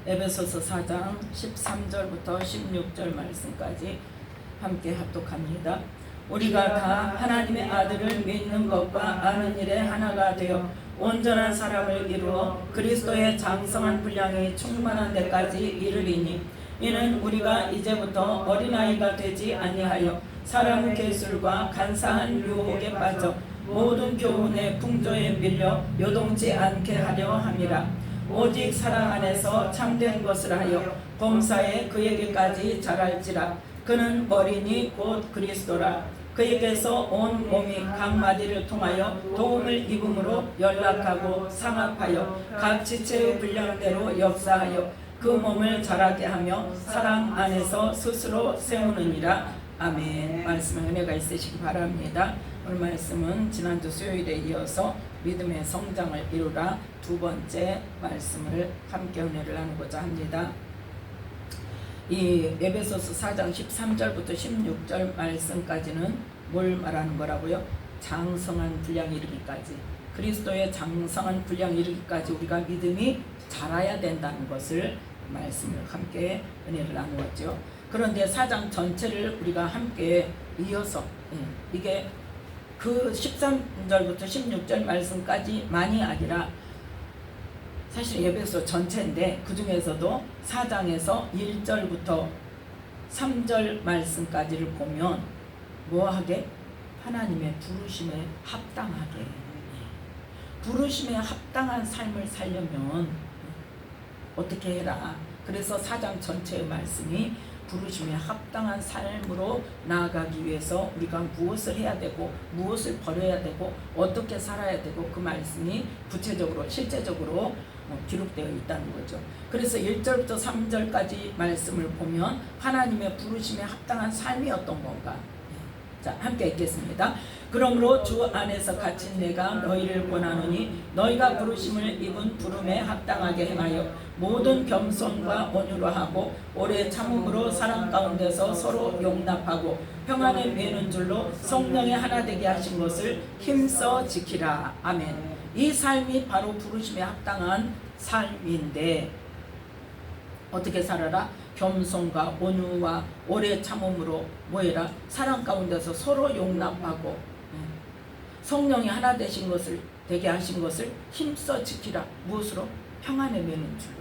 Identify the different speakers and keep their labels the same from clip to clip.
Speaker 1: 에베소서 4장 13절부터 16절 말씀까지 함께 합독합니다. 우리가 다 하나님의 아들을 믿는 것과 아는 일에 하나가 되어 온전한 사람을 이루어 그리스도의 장성한 분량이 충만한 데까지 이르리니, 이는 우리가 이제부터 어린아이가 되지 아니하여 사람 계술과 간사한 유혹에 빠져 모든 교훈의 풍조에 밀려 요동치 않게 하려 함이라. 오직 사랑 안에서 참된 것을 하여 범사에 그에게까지 자랄지라. 그는 머리니 곧 그리스도라. 그에게서 온 몸이 각 마디를 통하여 도움을 입음으로 연락하고 상합하여 각 지체의 분량대로 역사하여 그 몸을 자라게 하며 사랑 안에서 스스로 세우느니라. 아멘. 말씀에 은혜가 있으시기 바랍니다. 오늘 말씀은 지난주 수요일에 이어서 믿음의 성장을 이루라 두 번째 말씀을 함께 은혜를 나누고자 합니다. 이 에베소서 4장 13절부터 16절 말씀까지는 뭘 말하는 거라고요? 장성한 분량 이르기까지, 그리스도의 장성한 분량 이르기까지 우리가 믿음이 자라야 된다는 것을 말씀을 함께 은혜를 나누었죠. 그런데 4장 전체를 우리가 함께 이어서 이게 그 13절부터 16절 말씀까지만이 아니라 사실 에베소 전체인데, 그 중에서도 4장에서 1절부터 3절 말씀까지를 보면 뭐하게? 하나님의 부르심에 합당하게, 부르심에 합당한 삶을 살려면 어떻게 해라. 그래서 4장 전체의 말씀이 부르심에 합당한 삶으로 나아가기 위해서 우리가 무엇을 해야 되고 무엇을 버려야 되고 어떻게 살아야 되고, 그 말씀이 구체적으로 실제적으로 기록되어 있다는 거죠. 그래서 1절부터 3절까지 말씀을 보면 하나님의 부르심에 합당한 삶이 어떤 건가? 자, 함께 읽겠습니다. 그러므로 주 안에서 갇힌 내가 너희를 권하노니 너희가 부르심을 입은 부름에 합당하게 행하여 모든 겸손과 온유로 하고 오래 참음으로 사랑 가운데서 서로 용납하고 평안에 매는 줄로 성령의 하나 되게 하신 것을 힘써 지키라. 아멘. 이 삶이 바로 부르심에 합당한 삶인데, 어떻게 살아라? 겸손과 온유와 오래 참음으로 뭐해라? 사랑 가운데서 서로 용납하고 성령이 하나 되신 것을 되게 하신 것을 힘써 지키라. 무엇으로? 평안에 매는 줄로.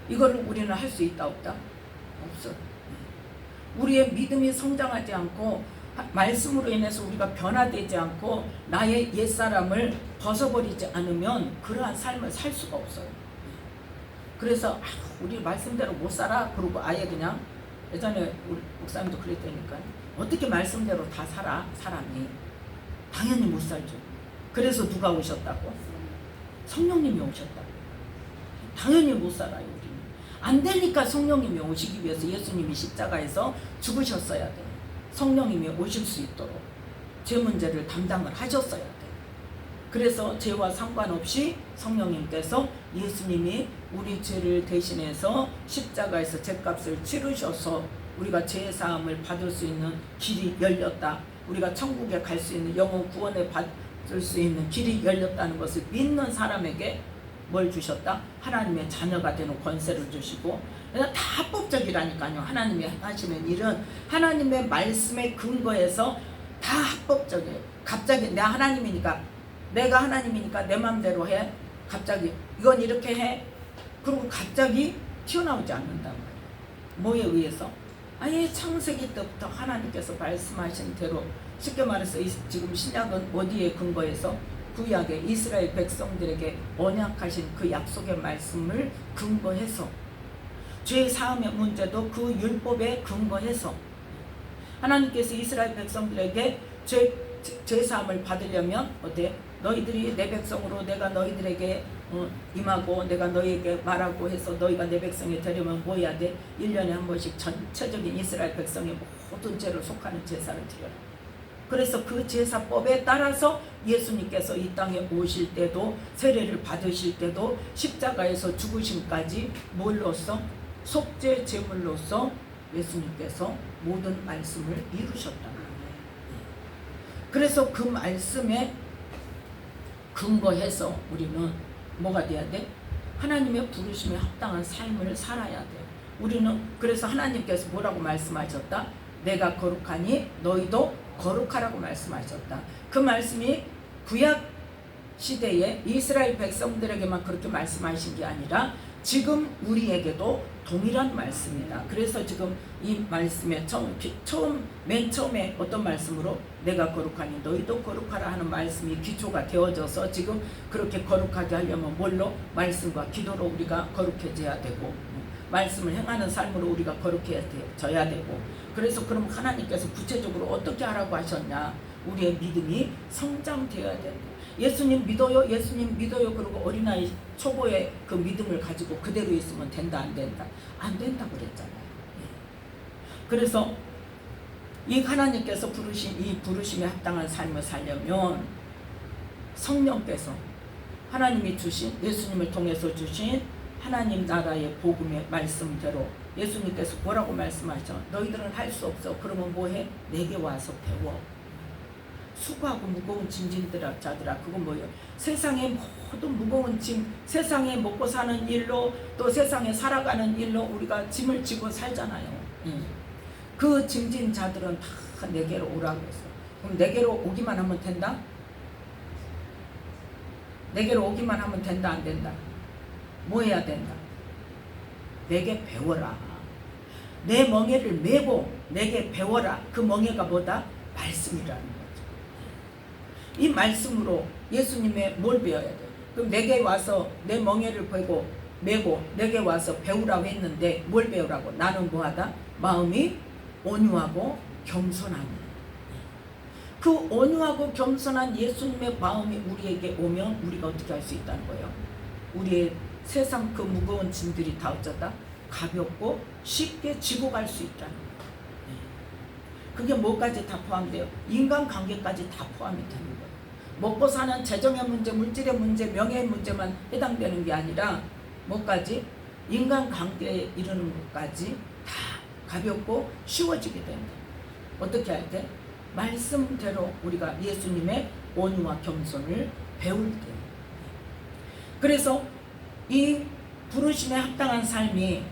Speaker 1: 이거를 우리는 할 수 있다 없다? 없어. 우리의 믿음이 성장하지 않고 말씀으로 인해서 우리가 변화되지 않고 나의 옛사람을 벗어버리지 않으면 그러한 삶을 살 수가 없어요. 그래서 우리 말씀대로 못 살아 그러고 아예 그냥, 예전에 우리 목사님도 그랬다니까, 어떻게 말씀대로 다 살아 사람이? 당연히 못 살죠. 그래서 누가 오셨다고? 성령님이 오셨다고. 당연히 못 살아요. 우리는 안 되니까 성령님이 오시기 위해서 예수님이 십자가에서 죽으셨어야 돼요. 성령님이 오실 수 있도록 죄 문제를 담당을 하셨어야 돼요. 그래서 죄와 상관없이 성령님께서, 예수님이 우리 죄를 대신해서 십자가에서 죄값을 치르셔서 우리가 죄 사함을 받을 수 있는 길이 열렸다. 우리가 천국에 갈 수 있는, 영혼 구원에 받을 수 있는 길이 열렸다는 것을 믿는 사람에게 뭘 주셨다? 하나님의 자녀가 되는 권세를 주시고, 다 합법적이라니까요. 하나님이 하시는 일은 하나님의 말씀에 근거해서 다 합법적이에요. 갑자기 내가 하나님이니까 내 맘대로 해. 갑자기 이건 이렇게 해. 그리고 갑자기 튀어나오지 않는단 말이에요. 뭐에 의해서? 아예 창세기 때부터 하나님께서 말씀하신 대로, 쉽게 말해서 지금 신약은 어디에 근거해서? 구약의 이스라엘 백성들에게 언약하신 그 약속의 말씀을 근거해서, 죄 사함의 문제도 그 율법에 근거해서 하나님께서 이스라엘 백성들에게 죄 사함을 받으려면 어때? 너희들이 내 백성으로 내가 너희들에게 임하고 내가 너희에게 말하고 해서 너희가 내 백성이 되려면 뭐 해야 돼? 1년에 한 번씩 전체적인 이스라엘 백성의 모든 죄를 속하는 제사를 드려라. 그래서 그 제사법에 따라서 예수님께서 이 땅에 오실 때도, 세례를 받으실 때도 십자가에서 죽으심까지 뭘로써? 속죄 제물로서 예수님께서 모든 말씀을 이루셨다. 그래서 그 말씀에 근거해서 우리는 뭐가 돼야 돼? 하나님의 부르심에 합당한 삶을 살아야 돼요. 우리는 그래서 하나님께서 뭐라고 말씀하셨다? 내가 거룩하니 너희도 거룩하라고 말씀하셨다. 그 말씀이 구약 시대에 이스라엘 백성들에게만 그렇게 말씀하신 게 아니라 지금 우리에게도 동일한 말씀이다. 그래서 지금 이 말씀에 맨 처음에 어떤 말씀으로 내가 거룩하니 너희도 거룩하라 하는 말씀이 기초가 되어져서 지금 그렇게 거룩하게 하려면 뭘로? 말씀과 기도로 우리가 거룩해져야 되고 말씀을 행하는 삶으로 우리가 거룩해져야 되고 그래서 그럼 하나님께서 구체적으로 어떻게 하라고 하셨냐? 우리의 믿음이 성장되어야 되고 예수님 믿어요? 예수님 믿어요? 그러고 어린아이 초보의 그 믿음을 가지고 그대로 있으면 된다 안 된다? 안 된다고 그랬잖아요. 그래서 이 하나님께서 부르신 이 부르심에 합당한 삶을 살려면 성령께서 하나님이 주신 예수님을 통해서 주신 하나님 나라의 복음의 말씀대로 예수님께서 뭐라고 말씀하죠? 너희들은 할 수 없어. 그러면 뭐해? 내게 와서 배워. 수고하고 무거운 짐진들아 자들아 그건 뭐예요? 세상의 모든 무거운 짐, 세상에 먹고 사는 일로 또 세상에 살아가는 일로 우리가 짐을 지고 살잖아요. 그 짐진 자들은 다 내게로 오라고 했어. 그럼 내게로 오기만 하면 된다? 내게로 오기만 하면 된다 안 된다? 뭐 해야 된다? 내게 배워라. 내 멍에를 메고 내게 배워라. 그 멍에가 뭐다? 말씀이라는 거죠. 이 말씀으로 예수님의 뭘 배워야 돼? 그럼 내게 와서 내 멍에를 메고 내게 와서 배우라고 했는데 뭘 배우라고? 나는 뭐하다? 마음이 온유하고 겸손하니. 그 온유하고 겸손한 예수님의 마음이 우리에게 오면 우리가 어떻게 할 수 있다는 거예요? 우리의 세상 그 무거운 짐들이 다 어쩌다? 가볍고 쉽게 지고 갈 수 있다는 거예요. 그게 뭐까지 다 포함돼요? 인간관계까지 다 포함이 되는 거예요. 먹고 사는 재정의 문제, 물질의 문제, 명예의 문제만 해당되는 게 아니라 뭐까지? 인간관계에 이르는 것까지 다 가볍고 쉬워지게 된다. 어떻게 할 때? 말씀대로 우리가 예수님의 온유와 겸손을 배울 때. 그래서 이 부르심에 합당한 삶이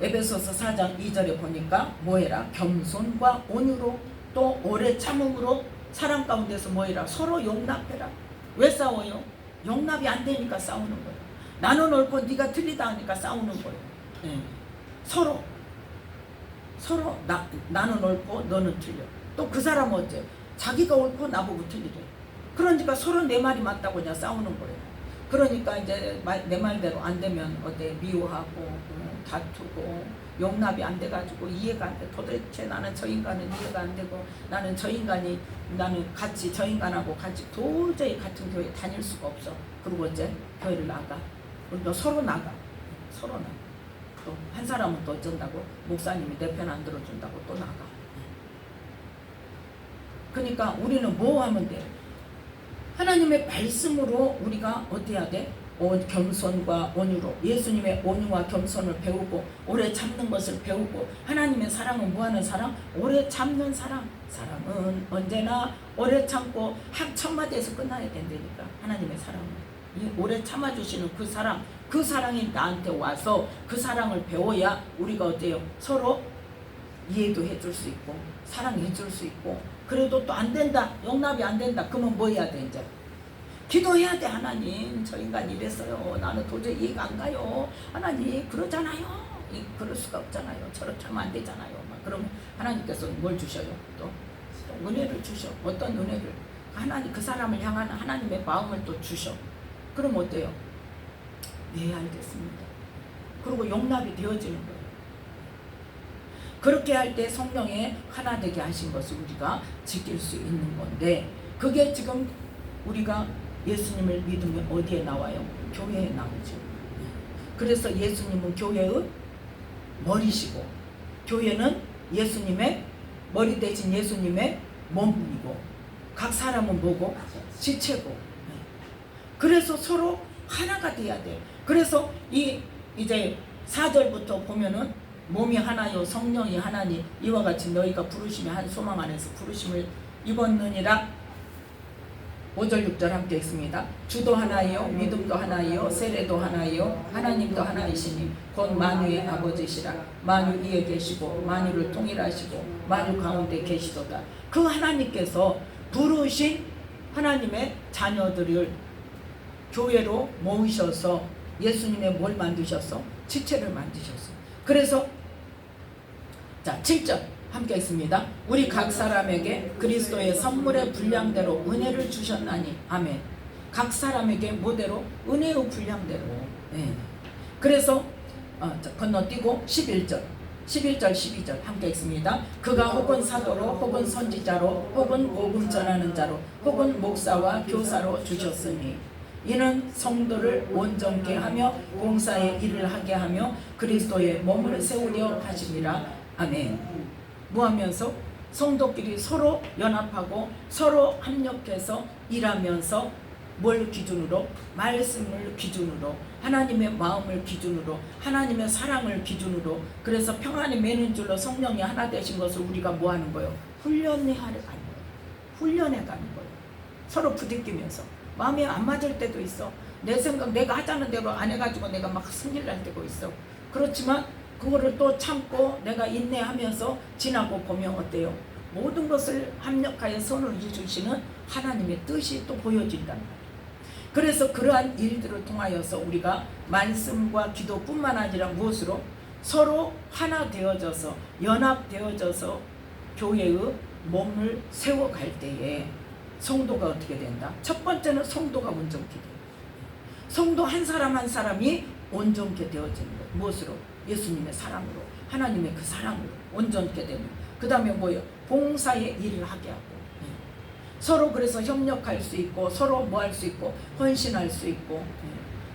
Speaker 1: 에베소서 4장 2절에 보니까 뭐해라? 겸손과 온유로 또 오래 참음으로 사랑 가운데서 뭐해라? 서로 용납해라. 왜 싸워요? 용납이 안 되니까 싸우는 거예요. 나는 옳고 네가 틀리다 하니까 싸우는 거예요. 서로 나는 옳고 너는 틀려. 또 그 사람은 어째? 자기가 옳고 나보고 틀리래. 그러니까 서로 내 말이 맞다고 그냥 싸우는 거예요. 그러니까 이제 내 말대로 안 되면 어때? 미워하고 다투고 용납이 안 돼가지고 이해가 안 돼. 도대체 나는 저 인간은 이해가 안 되고 나는 저 인간하고 같이 도저히 같은 교회 다닐 수가 없어. 그리고 이제 교회를 나가. 그리고 서로 나가. 또 한 사람은 또 어쩐다고? 목사님이 내 편 안 들어준다고 또 나가. 그러니까 우리는 뭐 하면 돼? 하나님의 말씀으로 우리가 어떻게 해야 돼? 겸손과 온유로 예수님의 온유와 겸손을 배우고 오래 참는 것을 배우고 하나님의 사랑은 뭐하는 사랑? 오래 참는 사랑. 사랑은 언제나 오래 참고 첫 마디에서 끝나야 된다니까. 하나님의 사랑은 이 오래 참아주시는 그 사랑이 나한테 와서 그 사랑을 배워야 우리가 어때요? 서로 이해도 해줄 수 있고 사랑해줄 수 있고 그래도 또 안 된다. 용납이 안 된다. 그러면 뭐 해야 돼 이제? 기도해야 돼. 하나님 저 인간 이랬어요. 나는 도저히 이해가 안 가요. 하나님 그러잖아요. 그럴 수가 없잖아요. 저렇게 하면 안 되잖아요. 그럼 하나님께서 뭘 주셔요? 또 은혜를 주셔. 어떤 은혜를? 하나님 그 사람을 향한 하나님의 마음을 또 주셔. 그럼 어때요? 네 알겠습니다. 그리고 용납이 되어지는 거예요. 그렇게 할 때 성령의 하나 되게 하신 것을 우리가 지킬 수 있는 건데 그게 지금 우리가 예수님을 믿으면 어디에 나와요? 교회에 나오죠. 그래서 예수님은 교회의 머리시고 교회는 예수님의 머리 대신 예수님의 몸이고 각 사람은 뭐고? 지체고. 그래서 서로 하나가 돼야 돼. 그래서 이제 4절부터 보면은 몸이 하나요 성령이 하나니 이와 같이 너희가 부르심의 한 소망 안에서 부르심을 입었느니라. 5절 6절 함께 읽습니다. 주도 하나이요 믿음도 하나이요 세례도 하나이요 하나님도 하나이시니 곧 만유의 아버지시라. 만유 위에 계시고 만유를 통일하시고 만유 가운데 계시도다. 그 하나님께서 부르신 하나님의 자녀들을 교회로 모으셔서 예수님의 뭘 만드셨어? 지체를 만드셨어. 그래서 자 7절 함께 있습니다. 우리 각 사람에게 그리스도의 선물의 분량대로 은혜를 주셨나니. 아멘. 각 사람에게 뭐대로? 은혜의 분량대로. 네. 그래서 건너뛰고 11절 12절 함께 읽습니다. 그가 혹은 사도로 혹은 선지자로 혹은 복음 전하는 자로 혹은 목사와 교사로 주셨으니 이는 성도를 온전케 하며 봉사의 일을 하게 하며 그리스도의 몸을 세우려 하시니라. 아멘. 뭐 하면서? 성도끼리 서로 연합하고 서로 합력해서 일하면서 뭘 기준으로? 말씀을 기준으로, 하나님의 마음을 기준으로, 하나님의 사랑을 기준으로. 그래서 평안이 매는 줄로 성령이 하나 되신 것을 우리가 뭐 하는 거예요? 훈련해 가는 거예요. 훈련해 가는 거예요. 서로 부딪히면서 마음이 안 맞을 때도 있어. 내 생각 내가 하자는 대로 안 해가지고 내가 막 승질 날 때도 있어. 그렇지만 그거를 또 참고 내가 인내하면서 지나고 보면 어때요? 모든 것을 합력하여 선을 이루시는 하나님의 뜻이 또 보여진단 말이에요. 그래서 그러한 일들을 통하여서 우리가 말씀과 기도뿐만 아니라 무엇으로? 서로 하나 되어져서 연합되어져서 교회의 몸을 세워갈 때에 성도가 어떻게 된다? 첫 번째는 성도가 온전케 돼요. 성도 한 사람 한 사람이 온전케 되어지는 거예요. 무엇으로? 예수님의 사랑으로, 하나님의 그 사랑으로 온전케 되는. 그 다음에 뭐예요? 봉사의 일을 하게 하고, 서로 그래서 협력할 수 있고 서로 뭐 할 수 있고 헌신할 수 있고.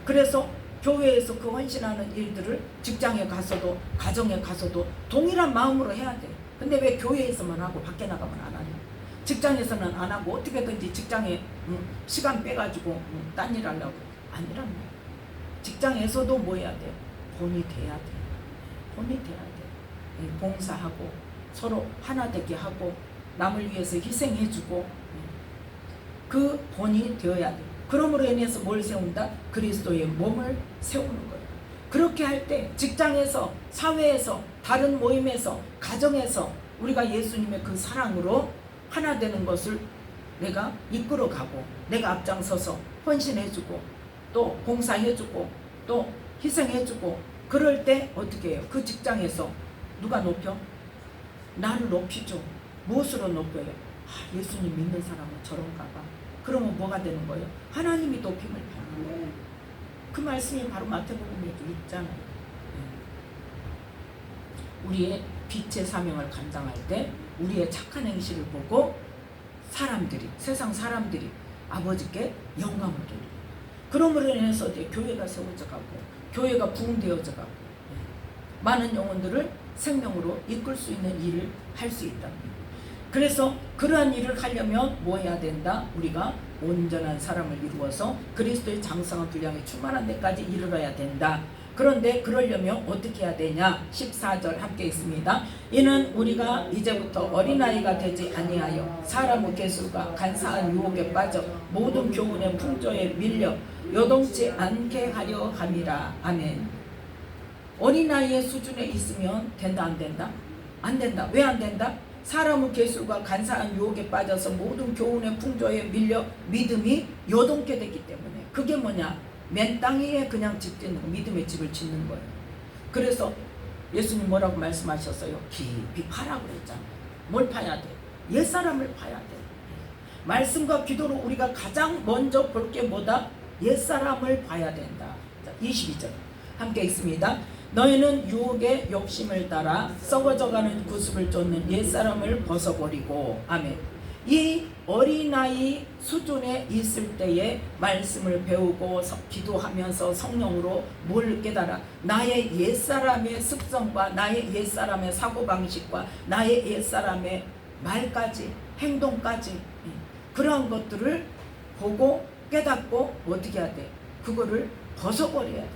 Speaker 1: 그래서 교회에서 그 헌신하는 일들을 직장에 가서도 가정에 가서도 동일한 마음으로 해야 돼. 근데 왜 교회에서만 하고 밖에 나가면 안 하냐? 직장에서는 안 하고 어떻게든지 직장에 시간 빼가지고 딴 일 하려고. 아니란 말이야. 직장에서도 뭐 해야 돼? 본이 돼야 돼. 본이 돼야 돼. 봉사하고 서로 하나 되게 하고 남을 위해서 희생해주고 그 본이 되어야 돼. 그러므로 인해서 뭘 세운다? 그리스도의 몸을 세우는 거예요. 그렇게 할 때 직장에서, 사회에서, 다른 모임에서, 가정에서 우리가 예수님의 그 사랑으로 하나 되는 것을 내가 이끌어가고 내가 앞장서서 헌신해주고 또 봉사해주고 또 희생해주고. 그럴 때 어떻게 해요? 그 직장에서 누가 높여? 나를 높이죠. 무엇으로 높여요? 예수님 믿는 사람은 저런가 봐. 그러면 뭐가 되는 거예요? 하나님이 높임을 받는 거예요. 그 말씀이 바로 마태복음에도 있잖아요. 우리의 빛의 사명을 감당할 때 우리의 착한 행실을 보고 사람들이, 세상 사람들이 아버지께 영광을 돌리고, 그러므로 인해서 교회가 세워져 가고 교회가 부흥되어져 가고 많은 영혼들을 생명으로 이끌 수 있는 일을 할 수 있다. 그래서 그러한 일을 하려면 뭐 해야 된다? 우리가 온전한 사람을 이루어서 그리스도의 장성한 분량에 충만한 데까지 이르러야 된다. 그런데 그러려면 어떻게 해야 되냐? 14절 함께 있습니다. 이는 우리가 이제부터 어린아이가 되지 아니하여 사람의 계술과 간사한 유혹에 빠져 모든 교훈의 풍조에 밀려 요동치 않게 하려 함이라. 아멘. 어린아이의 수준에 있으면 된다 안 된다? 안 된다. 왜 안 된다? 사람의 계술과 간사한 유혹에 빠져서 모든 교훈의 풍조에 밀려 믿음이 요동케 되기 때문에. 그게 뭐냐? 맨 땅 위에 그냥 집 짓는 거, 믿음의 집을 짓는 거예요. 그래서 예수님 뭐라고 말씀하셨어요? 깊이 파라고 그랬잖아요. 뭘 파야 돼? 옛사람을 파야 돼. 말씀과 기도로 우리가 가장 먼저 볼 게 뭐다? 옛사람을 봐야 된다. 자, 22절 함께 있습니다. 너희는 유혹의 욕심을 따라 썩어져가는 구습을 쫓는 옛사람을 벗어버리고. 아멘. 이 어린아이 수준에 있을 때에 말씀을 배우고 기도하면서 성령으로 뭘 깨달아? 나의 옛사람의 습성과 나의 옛사람의 사고방식과 나의 옛사람의 말까지 행동까지 그러한 것들을 보고 깨닫고 어떻게 해야 돼? 그거를 벗어버려야 돼.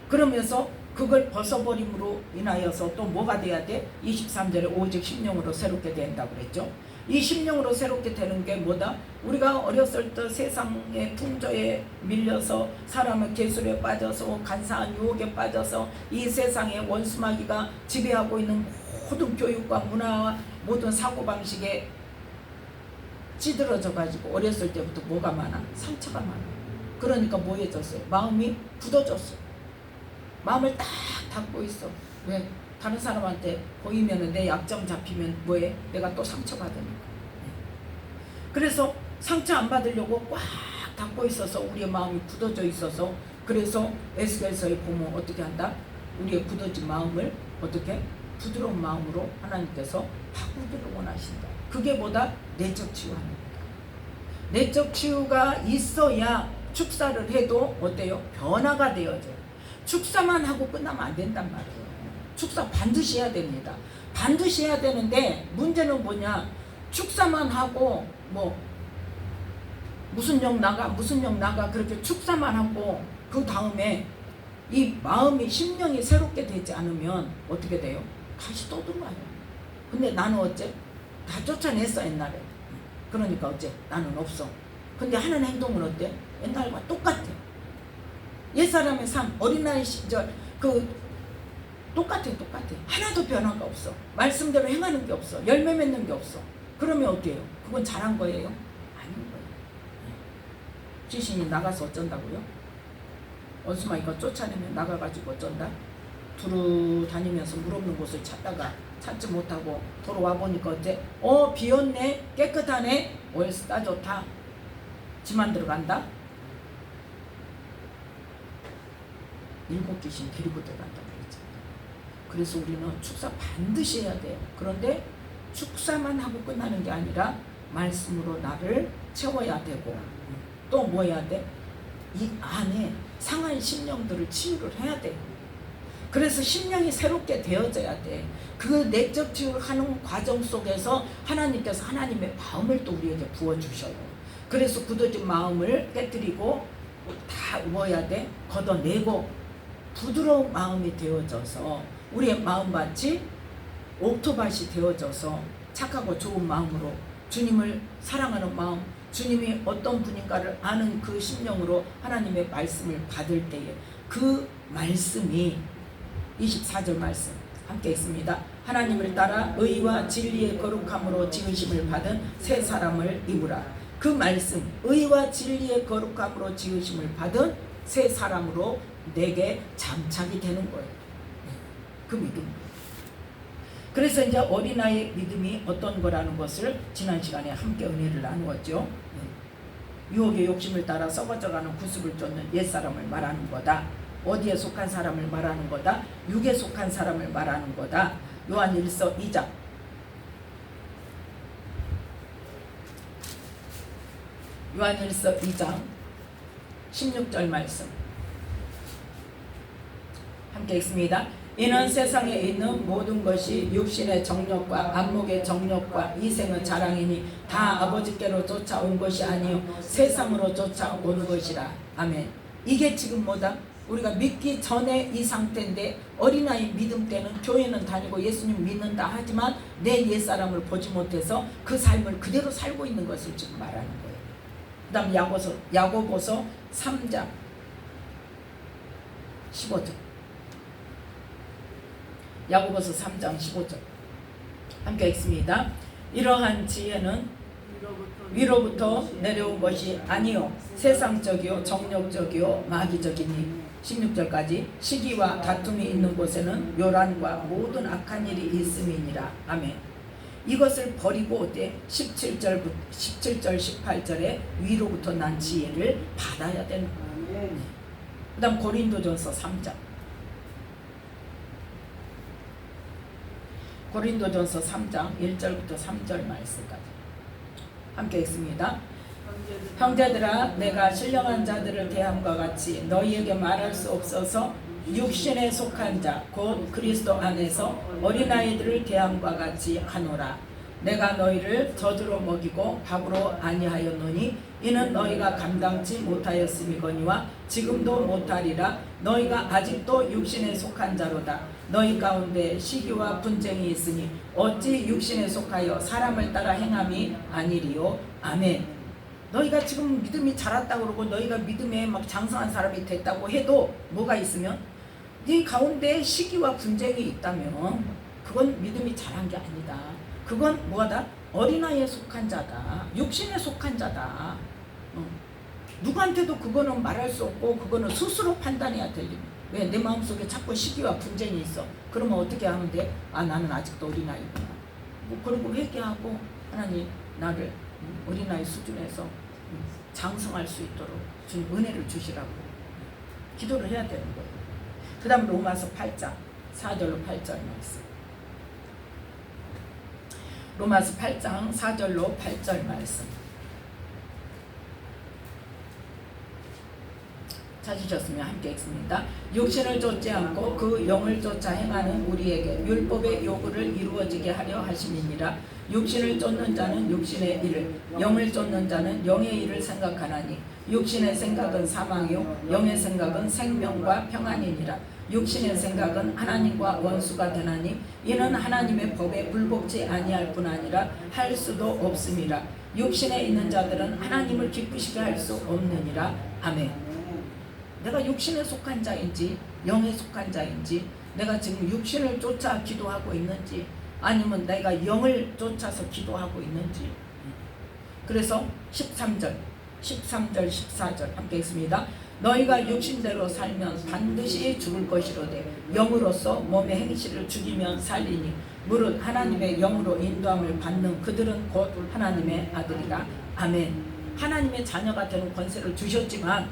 Speaker 1: 그러면서 그걸 벗어버림으로 인하여서 또 뭐가 돼야 돼? 23절에 오직 심령으로 새롭게 된다고 그랬죠. 이 심령으로 새롭게 되는 게 뭐다? 우리가 어렸을 때 세상의 풍조에 밀려서 사람의 계술에 빠져서 간사한 유혹에 빠져서 이 세상의 원수마귀가 지배하고 있는 모든 교육과 문화와 모든 사고방식에 찌들어져 가지고 어렸을 때부터 뭐가 많아? 상처가 많아. 그러니까 뭐해졌어요? 마음이 굳어졌어. 마음을 딱 닫고 있어. 왜? 다른 사람한테 보이면 내 약점 잡히면 뭐해? 내가 또 상처받으니까. 그래서 상처 안 받으려고 꽉 닫고 있어서 우리의 마음이 굳어져 있어서, 그래서 에스겔서에 보면 어떻게 한다? 우리의 굳어진 마음을 어떻게? 부드러운 마음으로 하나님께서 바꾸기를 원하신다. 그게 뭐다? 내적 치유하는 거다. 내적 치유가 있어야 축사를 해도 어때요? 변화가 되어져요. 축사만 하고 끝나면 안 된단 말이에요. 축사 반드시 해야 됩니다. 반드시 해야 되는데 문제는 뭐냐? 축사만 하고 뭐 무슨 영 나가 그렇게 축사만 하고 그 다음에 이 마음이 심령이 새롭게 되지 않으면 어떻게 돼요? 다시 또 들어와요. 근데 나는 어째? 다 쫓아냈어 옛날에. 그러니까 어째? 나는 없어. 근데 하는 행동은 어때? 옛날과 똑같아. 옛사람의 삶, 어린아이 시절 똑같아. 하나도 변화가 없어. 말씀대로 행하는 게 없어. 열매 맺는 게 없어. 그러면 어때요? 그건 잘한 거예요? 아닌 거예요. 귀신이 나가서 어쩐다고요? 원수마귀가 쫓아내면 나가가지고 어쩐다? 두루 다니면서 물 없는 곳을 찾다가 찾지 못하고 돌아와 보니까 어째? 비었네, 깨끗하네, 월스다 좋다. 지만 들어간다? 7 귀신 데리고 들어간다. 그래서 우리는 축사 반드시 해야 돼요. 그런데 축사만 하고 끝나는 게 아니라 말씀으로 나를 채워야 되고, 또 뭐 해야 돼? 이 안에 상한 심령들을 치유를 해야 돼요. 그래서 심령이 새롭게 되어져야 돼. 그 내적 치유를 하는 과정 속에서 하나님께서 하나님의 마음을 또 우리에게 부어주셔요. 그래서 굳어진 마음을 깨뜨리고 다 뭐 해야 돼? 걷어내고 부드러운 마음이 되어져서 우리의 마음밭이 옥토밭이 되어져서 착하고 좋은 마음으로 주님을 사랑하는 마음, 주님이 어떤 분인가를 아는 그 심령으로 하나님의 말씀을 받을 때에 그 말씀이 24절 말씀 함께 있습니다. 하나님을 따라 의와 진리의 거룩함으로 지으심을 받은 새 사람을 입으라. 그 말씀, 의와 진리의 거룩함으로 지으심을 받은 새 사람으로 내게 장착이 되는 거예요. 그 믿음. 그래서 이제 어린아이의 믿음이 어떤 거라는 것을 지난 시간에 함께 은혜를 나누었죠. 유혹의 욕심을 따라 썩어져가는 구습을 쫓는 옛사람을 말하는 거다. 어디에 속한 사람을 말하는 거다? 육에 속한 사람을 말하는 거다. 요한일서 2장 요한일서 2장 16절 말씀 함께 읽습니다. 이는 세상에 있는 모든 것이 육신의 정욕과 안목의 정욕과 이생의 자랑이니 다 아버지께로 쫓아온 것이 아니요 세상으로 쫓아온 것이라. 아멘. 이게 지금 뭐다? 우리가 믿기 전에 이 상태인데, 어린아이 믿음 때는 교회는 다니고 예수님 믿는다 하지만 내 옛사람을 보지 못해서 그 삶을 그대로 살고 있는 것을 지금 말하는 거예요. 그 다음 야고보서 3장 15절 야고보서 3장 15절 함께 읽습니다. 이러한 지혜는 위로부터 내려온 것이 아니요 세상적이요 정욕적이요 마귀적이니. 16절까지 시기와 다툼이 있는 곳에는 요란과 모든 악한 일이 있음이니라. 아멘. 이것을 버리고 어때? 17절 18절에 위로부터 난 지혜를 받아야 되는 거예요. 그 다음 고린도전서 3장 고린도전서 3장 1절부터 3절 말씀까지 함께 읽습니다. 형제들아, 내가 신령한 자들을 대함과 같이 너희에게 말할 수 없어서 육신에 속한 자 곧 그리스도 안에서 어린아이들을 대함과 같이 하노라. 내가 너희를 젖으로 먹이고 밥으로 아니하였노니 이는 너희가 감당치 못하였음이거니와 지금도 못하리라. 너희가 아직도 육신에 속한 자로다. 너희 가운데 시기와 분쟁이 있으니 어찌 육신에 속하여 사람을 따라 행함이 아니리요. 아멘. 너희가 지금 믿음이 자랐다고 그러고 너희가 믿음에 막 장성한 사람이 됐다고 해도 뭐가 있으면 네 가운데 시기와 분쟁이 있다면 그건 믿음이 자란 게 아니다. 그건 뭐다? 어린아이에 속한 자다. 육신에 속한 자다. 누구한테도 그거는 말할 수 없고 그거는 스스로 판단해야 될 일. 왜? 내 마음속에 자꾸 시기와 분쟁이 있어. 그러면 어떻게 하면 돼? 아, 나는 아직도 어린아이구나. 그러고 회개하고 하나님 나를 어린아이 수준에서 장성할 수 있도록 주님 은혜를 주시라고 기도를 해야 되는 거예요. 그 다음 로마서 8장 4절로 8절 말씀. 로마서 8장 4절로 8절 말씀. 찾으셨으면 함께 읽습니다. 육신을 쫓지 않고 그 영을 쫓아 행하는 우리에게 율법의 요구를 이루어지게 하려 하심이니라. 육신을 쫓는 자는 육신의 일을, 영을 쫓는 자는 영의 일을 생각하나니 육신의 생각은 사망이요 영의 생각은 생명과 평안이니라. 육신의 생각은 하나님과 원수가 되나니 이는 하나님의 법에 불복지 아니할 뿐 아니라 할 수도 없음이라. 육신에 있는 자들은 하나님을 기쁘시게 할 수 없느니라. 아멘. 내가 육신에 속한 자인지 영에 속한 자인지, 내가 지금 육신을 쫓아 기도하고 있는지 아니면 내가 영을 쫓아서 기도하고 있는지. 그래서 13절 14절 함께 읽습니다. 너희가 육신대로 살면 반드시 죽을 것이로되 영으로서 몸의 행실을 죽이면 살리니 무릇 하나님의 영으로 인도함을 받는 그들은 곧 하나님의 아들이라. 아멘. 하나님의 자녀가 되는 권세를 주셨지만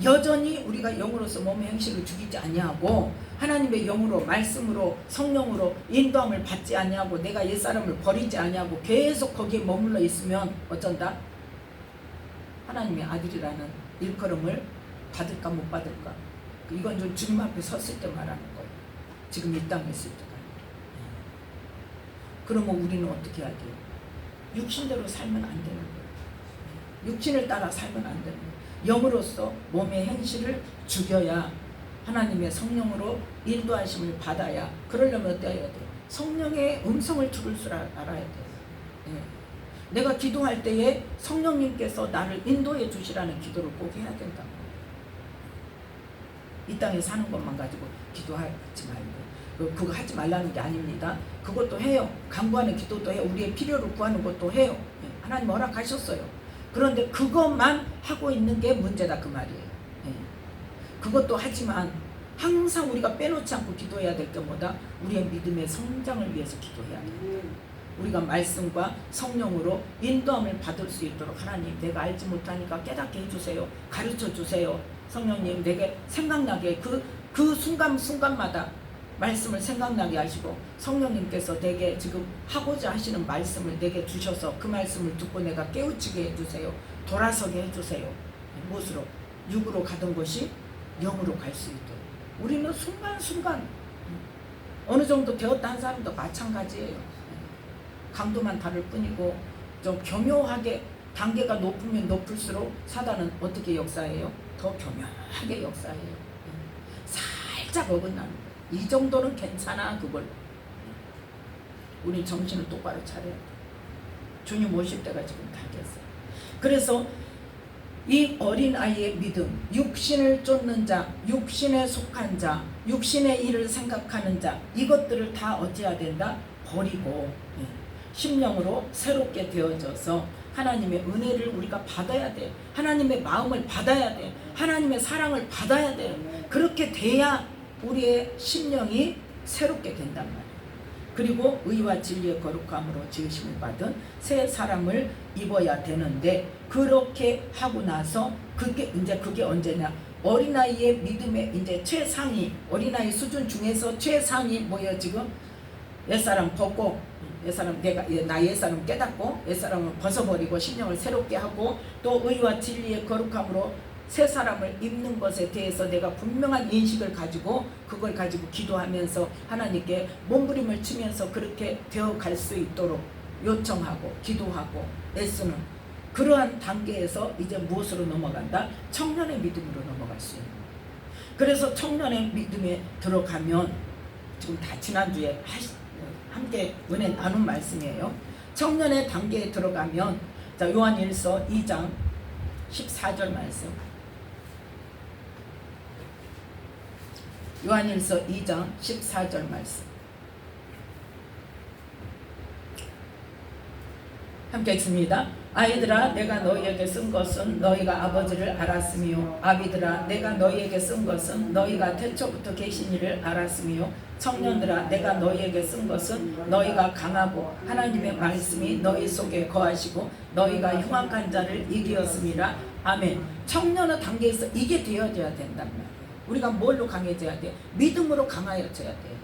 Speaker 1: 여전히 우리가 영으로서 몸의 행실을 죽이지 아니하고 하나님의 영으로 말씀으로 성령으로 인도함을 받지 아니하고 내가 옛사람을 버리지 아니하고 계속 거기에 머물러 있으면 어쩐다? 하나님의 아들이라는 일컬음을 받을까 못 받을까? 이건 좀 주님 앞에 섰을 때 말하는 거예요. 지금 이 땅에 있을 때가. 그러면 우리는 어떻게 해야 돼요? 육신대로 살면 안 되는 거예요. 육신을 따라 살면 안 되는 거예요. 영으로서 몸의 행실을 죽여야 하나님의 성령으로 인도하심을 받아야. 그러려면 어떻게 해야 돼요? 성령의 음성을 들을 줄 알아야 돼요. 내가 기도할 때에 성령님께서 나를 인도해 주시라는 기도를 꼭 해야 된다고. 이 땅에 사는 것만 가지고 기도하지 말고 그거 하지 말라는 게 아닙니다. 그것도 해요. 간구하는 기도도 해요. 우리의 필요를 구하는 것도 해요. 하나님 허락하셨어요. 그런데 그것만 하고 있는 게 문제다 그 말이에요. 그것도 하지만 항상 우리가 빼놓지 않고 기도해야 될 게 뭐다? 우리의 믿음의 성장을 위해서 기도해야 돼요. 우리가 말씀과 성령으로 인도함을 받을 수 있도록 하나님 내가 알지 못하니까 깨닫게 해주세요. 가르쳐 주세요. 성령님 내게 생각나게 그 순간순간마다 말씀을 생각나게 하시고 성령님께서 내게 지금 하고자 하시는 말씀을 내게 주셔서 그 말씀을 듣고 내가 깨우치게 해주세요. 돌아서게 해주세요. 무엇으로? 육으로 가던 것이 영으로 갈 수 있도록. 우리는 순간순간 어느 정도 되었다 한 사람도 마찬가지예요. 강도만 다를 뿐이고 좀 교묘하게 단계가 높으면 높을수록 사단은 어떻게 역사해요? 더 교묘하게 역사해요. 살짝 어긋나는 거예요. 이 정도는 괜찮아. 그걸 우리 정신을 똑바로 차려야 돼. 주님 오실 때가 지금 다 됐어요. 그래서 이 어린아이의 믿음, 육신을 쫓는 자, 육신에 속한 자, 육신의 일을 생각하는 자, 이것들을 다 어찌해야 된다? 버리고 심령으로 새롭게 되어져서 하나님의 은혜를 우리가 받아야 돼. 하나님의 마음을 받아야 돼. 하나님의 사랑을 받아야 돼. 그렇게 돼야 우리의 심령이 새롭게 된단 말이에요. 그리고 의와 진리의 거룩함으로 지으심을 받은 새 사람을 입어야 되는데 그렇게 하고 나서 그게 언제냐? 어린아이의 믿음의 이제 최상위, 어린아이 수준 중에서 최상위 뭐예요 지금? 옛사람 벗고 옛사람 나 옛사람 깨닫고 옛사람을 벗어버리고 심령을 새롭게 하고 또 의와 진리의 거룩함으로 새 사람을 입는 것에 대해서 내가 분명한 인식을 가지고 그걸 가지고 기도하면서 하나님께 몸부림을 치면서 그렇게 되어갈 수 있도록 요청하고 기도하고 애쓰는 그러한 단계에서 이제 무엇으로 넘어간다? 청년의 믿음으로 넘어갈 수 있는. 그래서 청년의 믿음에 들어가면 지금 다 지난주에 함께 은혜 나눈 말씀이에요. 청년의 단계에 들어가면 자 요한일서 2장 14절 말씀. 요한일서 2장 14절 말씀. 함께 읽습니다. 아이들아 내가 너희에게 쓴 것은 너희가 아버지를 알았으며 아비들아 내가 너희에게 쓴 것은 너희가 태초부터 계신 이를 알았으며 청년들아 내가 너희에게 쓴 것은 너희가 강하고 하나님의 말씀이 너희 속에 거하시고 너희가 흉악한 자를 이기었음이라. 아멘. 청년의 단계에서 이게 되어져야 된단 말이에요. 우리가 뭘로 강해져야 돼? 믿음으로 강해져야 돼요.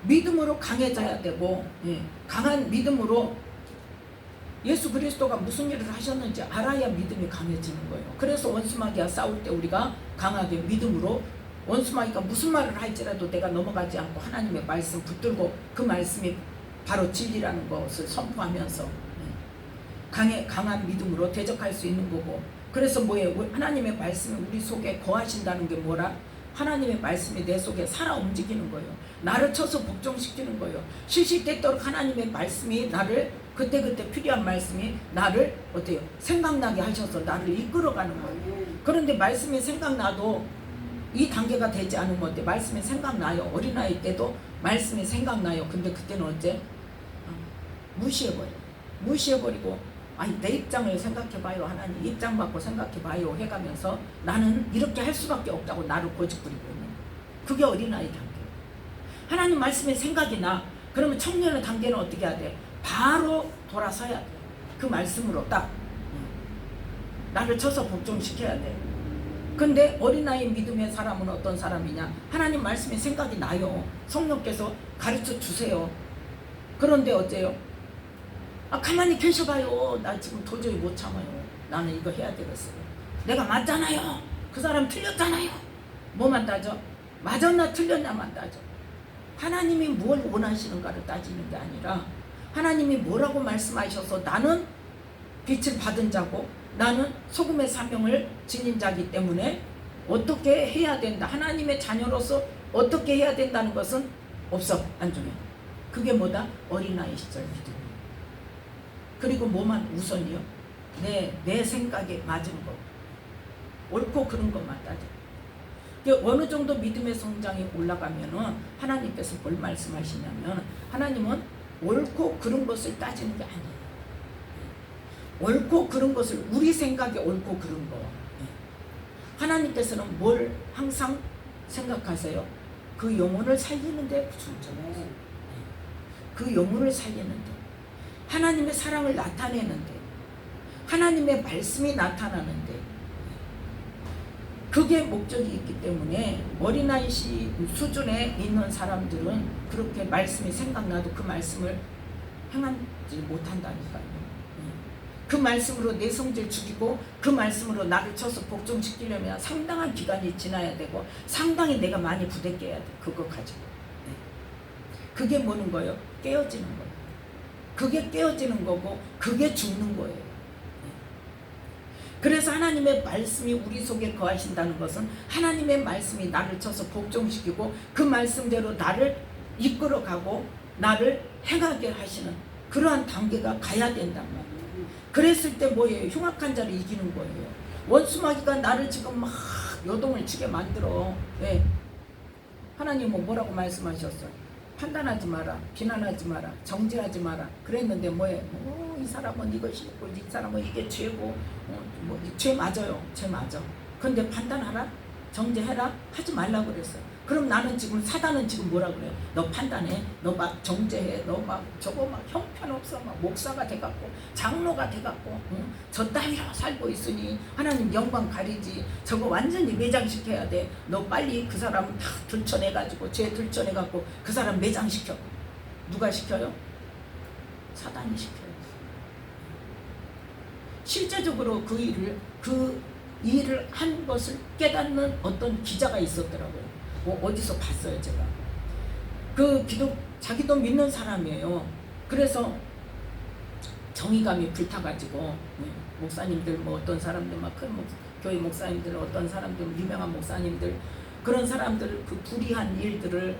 Speaker 1: 믿음으로 강해져야 되고 강한 믿음으로 예수 그리스도가 무슨 일을 하셨는지 알아야 믿음이 강해지는 거예요. 그래서 원수마귀와 싸울 때 우리가 강하게 믿음으로 원수마귀가 무슨 말을 할지라도 내가 넘어가지 않고 하나님의 말씀 붙들고 그 말씀이 바로 진리라는 것을 선포하면서 강한 믿음으로 대적할 수 있는 거고. 그래서 뭐예요? 하나님의 말씀이 우리 속에 거하신다는 게 뭐라? 하나님의 말씀이 내 속에 살아 움직이는 거예요. 나를 쳐서 복종시키는 거예요. 실시때도록 하나님의 말씀이 나를 그때그때 필요한 말씀이 나를 어때요? 생각나게 하셔서 나를 이끌어가는 거예요. 그런데 말씀이 생각나도 이 단계가 되지 않으면 어때? 말씀이 생각나요. 어린아이 때도 말씀이 생각나요. 근데 그때는 어째? 무시해버리고 아니 내 입장을 생각해봐요. 하나님 입장 받고 생각해봐요 해가면서 나는 이렇게 할 수밖에 없다고 나를 고집부리고 있는 거예요. 그게 어린아이 단계. 하나님 말씀에 생각이 나. 그러면 청년의 단계는 어떻게 해야 돼? 바로 돌아서야 돼. 그 말씀으로 딱 나를 쳐서 복종시켜야 돼. 근데 어린아이 믿음의 사람은 어떤 사람이냐? 하나님 말씀에 생각이 나요. 성령께서 가르쳐 주세요. 그런데 어째요? 가만히 계셔봐요. 나 지금 도저히 못 참아요. 나는 이거 해야 되겠어요. 내가 맞잖아요. 그 사람 틀렸잖아요. 뭐만 따져? 맞았나 틀렸냐만 따져. 하나님이 뭘 원하시는가를 따지는 게 아니라 하나님이 뭐라고 말씀하셔서 나는 빛을 받은 자고 나는 소금의 사명을 지닌 자이기 때문에 어떻게 해야 된다. 하나님의 자녀로서 어떻게 해야 된다는 것은 없어. 안중에. 그게 뭐다? 어린아이 시절 믿음. 그리고 뭐만 우선이요? 내 생각에 맞은 것. 옳고 그른 것만 따져. 어느 정도 믿음의 성장이 올라가면은 하나님께서 뭘 말씀하시냐면 하나님은 옳고 그른 것을 따지는 게 아니에요. 옳고 그른 것을 우리 생각에 옳고 그른 거. 하나님께서는 뭘 항상 생각하세요? 그 영혼을 살리는데 중점이에요. 그 영혼을 살리는데 하나님의 사랑을 나타내는데 하나님의 말씀이 나타나는데 그게 목적이 있기 때문에 어린아이 수준에 있는 사람들은 그렇게 말씀이 생각나도 그 말씀을 행하지 못한다니까요. 그 말씀으로 내 성질 죽이고 그 말씀으로 나를 쳐서 복종시키려면 상당한 기간이 지나야 되고 상당히 내가 많이 부대껴야 돼. 그거 가지고. 그게 뭐는 거예요? 깨어지는 거예요. 그게 깨어지는 거고 그게 죽는 거예요. 그래서 하나님의 말씀이 우리 속에 거하신다는 것은 하나님의 말씀이 나를 쳐서 복종시키고 그 말씀대로 나를 이끌어가고 나를 행하게 하시는 그러한 단계가 가야 된단 말이에요. 그랬을 때 뭐예요? 흉악한 자를 이기는 거예요. 원수마귀가 나를 지금 막 요동을 치게 만들어. 왜? 하나님은 뭐라고 말씀하셨어요? 판단하지 마라, 비난하지 마라, 정죄하지 마라. 그랬는데 뭐예요? 이 사람은 이것이 있고 이 사람은 이게 죄고 죄 맞아요. 죄 맞아. 근데 판단하라? 정죄해라? 하지 말라고 그랬어요. 그럼 나는 지금 사단은 지금 뭐라 그래요? 너 판단해, 너 막 정죄해, 너 막 저거 막 형편없어, 막 목사가 돼갖고 장로가 돼갖고 저 따위로 살고 있으니 하나님 영광 가리지. 저거 완전히 매장시켜야 돼. 너 빨리 그 사람 다 들춰내가지고 죄 들춰내갖고 그 사람 매장시켜. 누가 시켜요? 사단이 시켜요. 실제적으로 그 일을 한 것을 깨닫는 어떤 기자가 있었더라고요. 어디서 봤어요, 제가. 자기도 믿는 사람이에요. 그래서 정의감이 불타가지고 목사님들 뭐 어떤 사람들 막 큰 교회 목사님들 어떤 사람들 유명한 목사님들 그런 사람들 그 불의한 일들을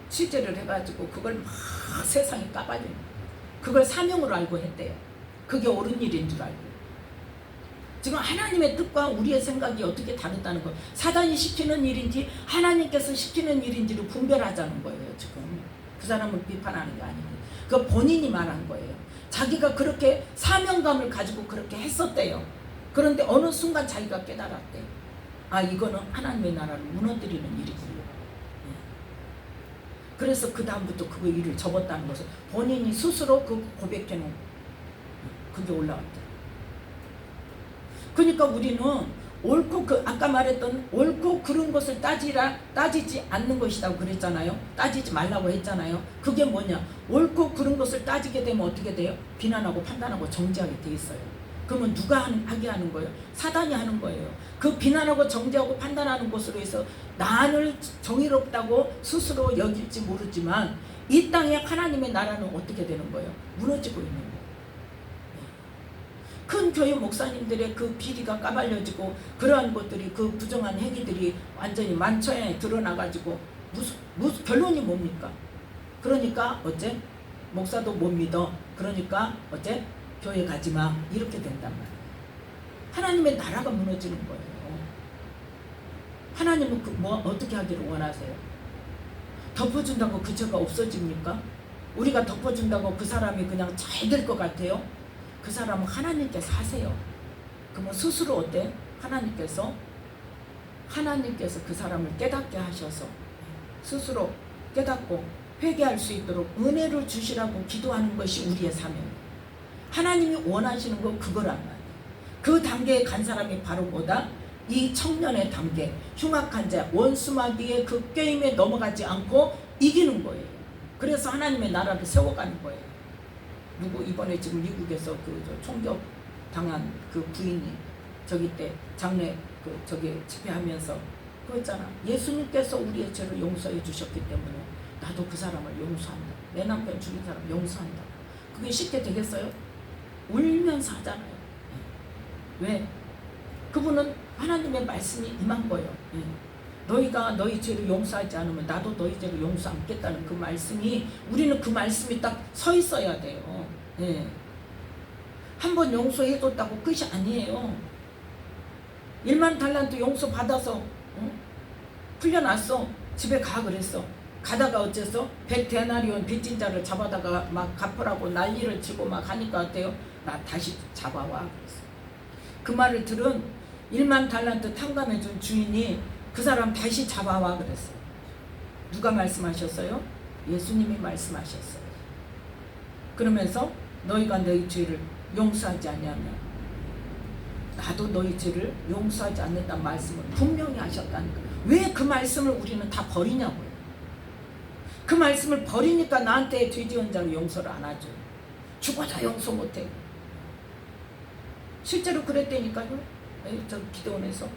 Speaker 1: 취재를 해가지고 그걸 막 세상에 까발리는 그걸 사명으로 알고 했대요. 그게 옳은 일인 줄 알고. 지금 하나님의 뜻과 우리의 생각이 어떻게 다르다는 거예요. 사단이 시키는 일인지 하나님께서 시키는 일인지를 분별하자는 거예요. 지금 그 사람을 비판하는 게 아니고 그 본인이 말한 거예요. 자기가 그렇게 사명감을 가지고 그렇게 했었대요. 그런데 어느 순간 자기가 깨달았대요. 아, 이거는 하나님의 나라를 무너뜨리는 일이고요. 그래서 그 다음부터 그 일을 접었다는 것을 본인이 스스로 그 고백해놓은 그게 올라왔대요. 그러니까 우리는 옳고 아까 말했던 옳고 그른 것을 따지지 않는 것이라고 그랬잖아요. 따지지 말라고 했잖아요. 그게 뭐냐? 옳고 그른 것을 따지게 되면 어떻게 돼요? 비난하고 판단하고 정죄하게 돼 있어요. 그러면 누가 하게 하는 거예요? 사단이 하는 거예요. 그 비난하고 정죄하고 판단하는 것으로 해서 나를 정의롭다고 스스로 여길지 모르지만 이 땅에 하나님의 나라는 어떻게 되는 거예요? 무너지고 있는 거예요. 큰 교회 목사님들의 그 비리가 까발려지고 그러한 것들이 그 부정한 행위들이 완전히 만천에 드러나가지고 무슨 결론이 뭡니까? 그러니까 어째 목사도 못 믿어. 그러니까 어째 교회 가지마. 이렇게 된단 말이에요. 하나님의 나라가 무너지는 거예요. 하나님은 어떻게 하기를 원하세요? 덮어준다고 그 죄가 없어집니까? 우리가 덮어준다고 그 사람이 그냥 잘 될 것 같아요? 그 사람은 하나님께서 하세요. 그러면 스스로 어때? 하나님께서 그 사람을 깨닫게 하셔서 스스로 깨닫고 회개할 수 있도록 은혜를 주시라고 기도하는 것이 우리의 사명이에요. 하나님이 원하시는 건 그거란 말이에요. 그 단계에 간 사람이 바로 뭐다? 이 청년의 단계, 흉악한 자, 원수마귀의 그 게임에 넘어가지 않고 이기는 거예요. 그래서 하나님의 나라를 세워가는 거예요. 이번에 지금 미국에서 총격 당한 그 부인이 저기 때 장례 집회하면서 그랬잖아. 예수님께서 우리의 죄를 용서해 주셨기 때문에 나도 그 사람을 용서한다. 내 남편 죽인 사람 용서한다. 그게 쉽게 되겠어요? 울면서 하잖아요. 왜? 그분은 하나님의 말씀이 임한 거예요. 너희가 너희 죄를 용서하지 않으면 나도 너희 죄를 용서 않겠다는 그 말씀이 우리는 그 말씀이 딱 서 있어야 돼요. 한번 용서해줬다고 끝이 아니에요. 1만 달란트 용서 받아서 풀려났어. 집에 가 그랬어. 가다가 어째서 100데나리온 빚진 자를 잡아다가 막 갚으라고 난리를 치고 막 하니까 어때요? 나 다시 잡아와 그랬어. 그 말을 들은 1만 달란트 탕감해준 주인이 그 사람 다시 잡아와 그랬어. 누가 말씀하셨어요? 예수님이 말씀하셨어요. 그러면서 너희가 너희 죄를 용서하지 않냐면 나도 너희 죄를 용서하지 않는다는 말씀을 분명히 하셨다는 거예요. 왜 그 말씀을 우리는 다 버리냐고요. 그 말씀을 버리니까 나한테 죄 지은 자를 용서를 안 하죠. 죽어도 용서 못해. 실제로 그랬다니까요. 저 기도원에서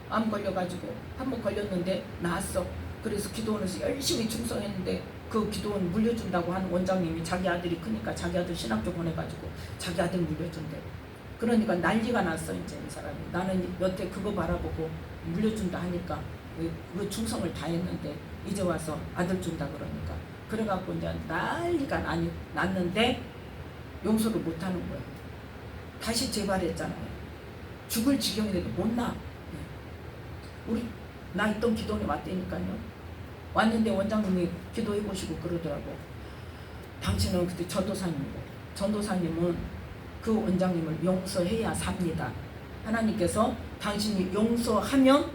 Speaker 1: 암 걸려가지고 한번 걸렸는데 나았어. 그래서 기도원에서 열심히 충성했는데 그 기도원 물려준다고 하는 원장님이 자기 아들이 크니까 자기 아들 신학교 보내가지고 자기 아들 물려준대. 그러니까 난리가 났어. 이제 이 사람이. 나는 여태 그거 바라보고 물려준다 하니까 그 충성을 다 했는데 이제 와서 아들 준다 그러니까 그래갖고 이제 난리가 났는데 용서를 못하는 거예요. 다시 재발했잖아요. 죽을 지경인데도 못 나. 나 있던 기도원에 왔다니까요. 왔는데 원장님이 기도해 보시고 그러더라고. 당신은 그때 전도사님이고 전도사님은 그 원장님을 용서해야 삽니다. 하나님께서 당신이 용서하면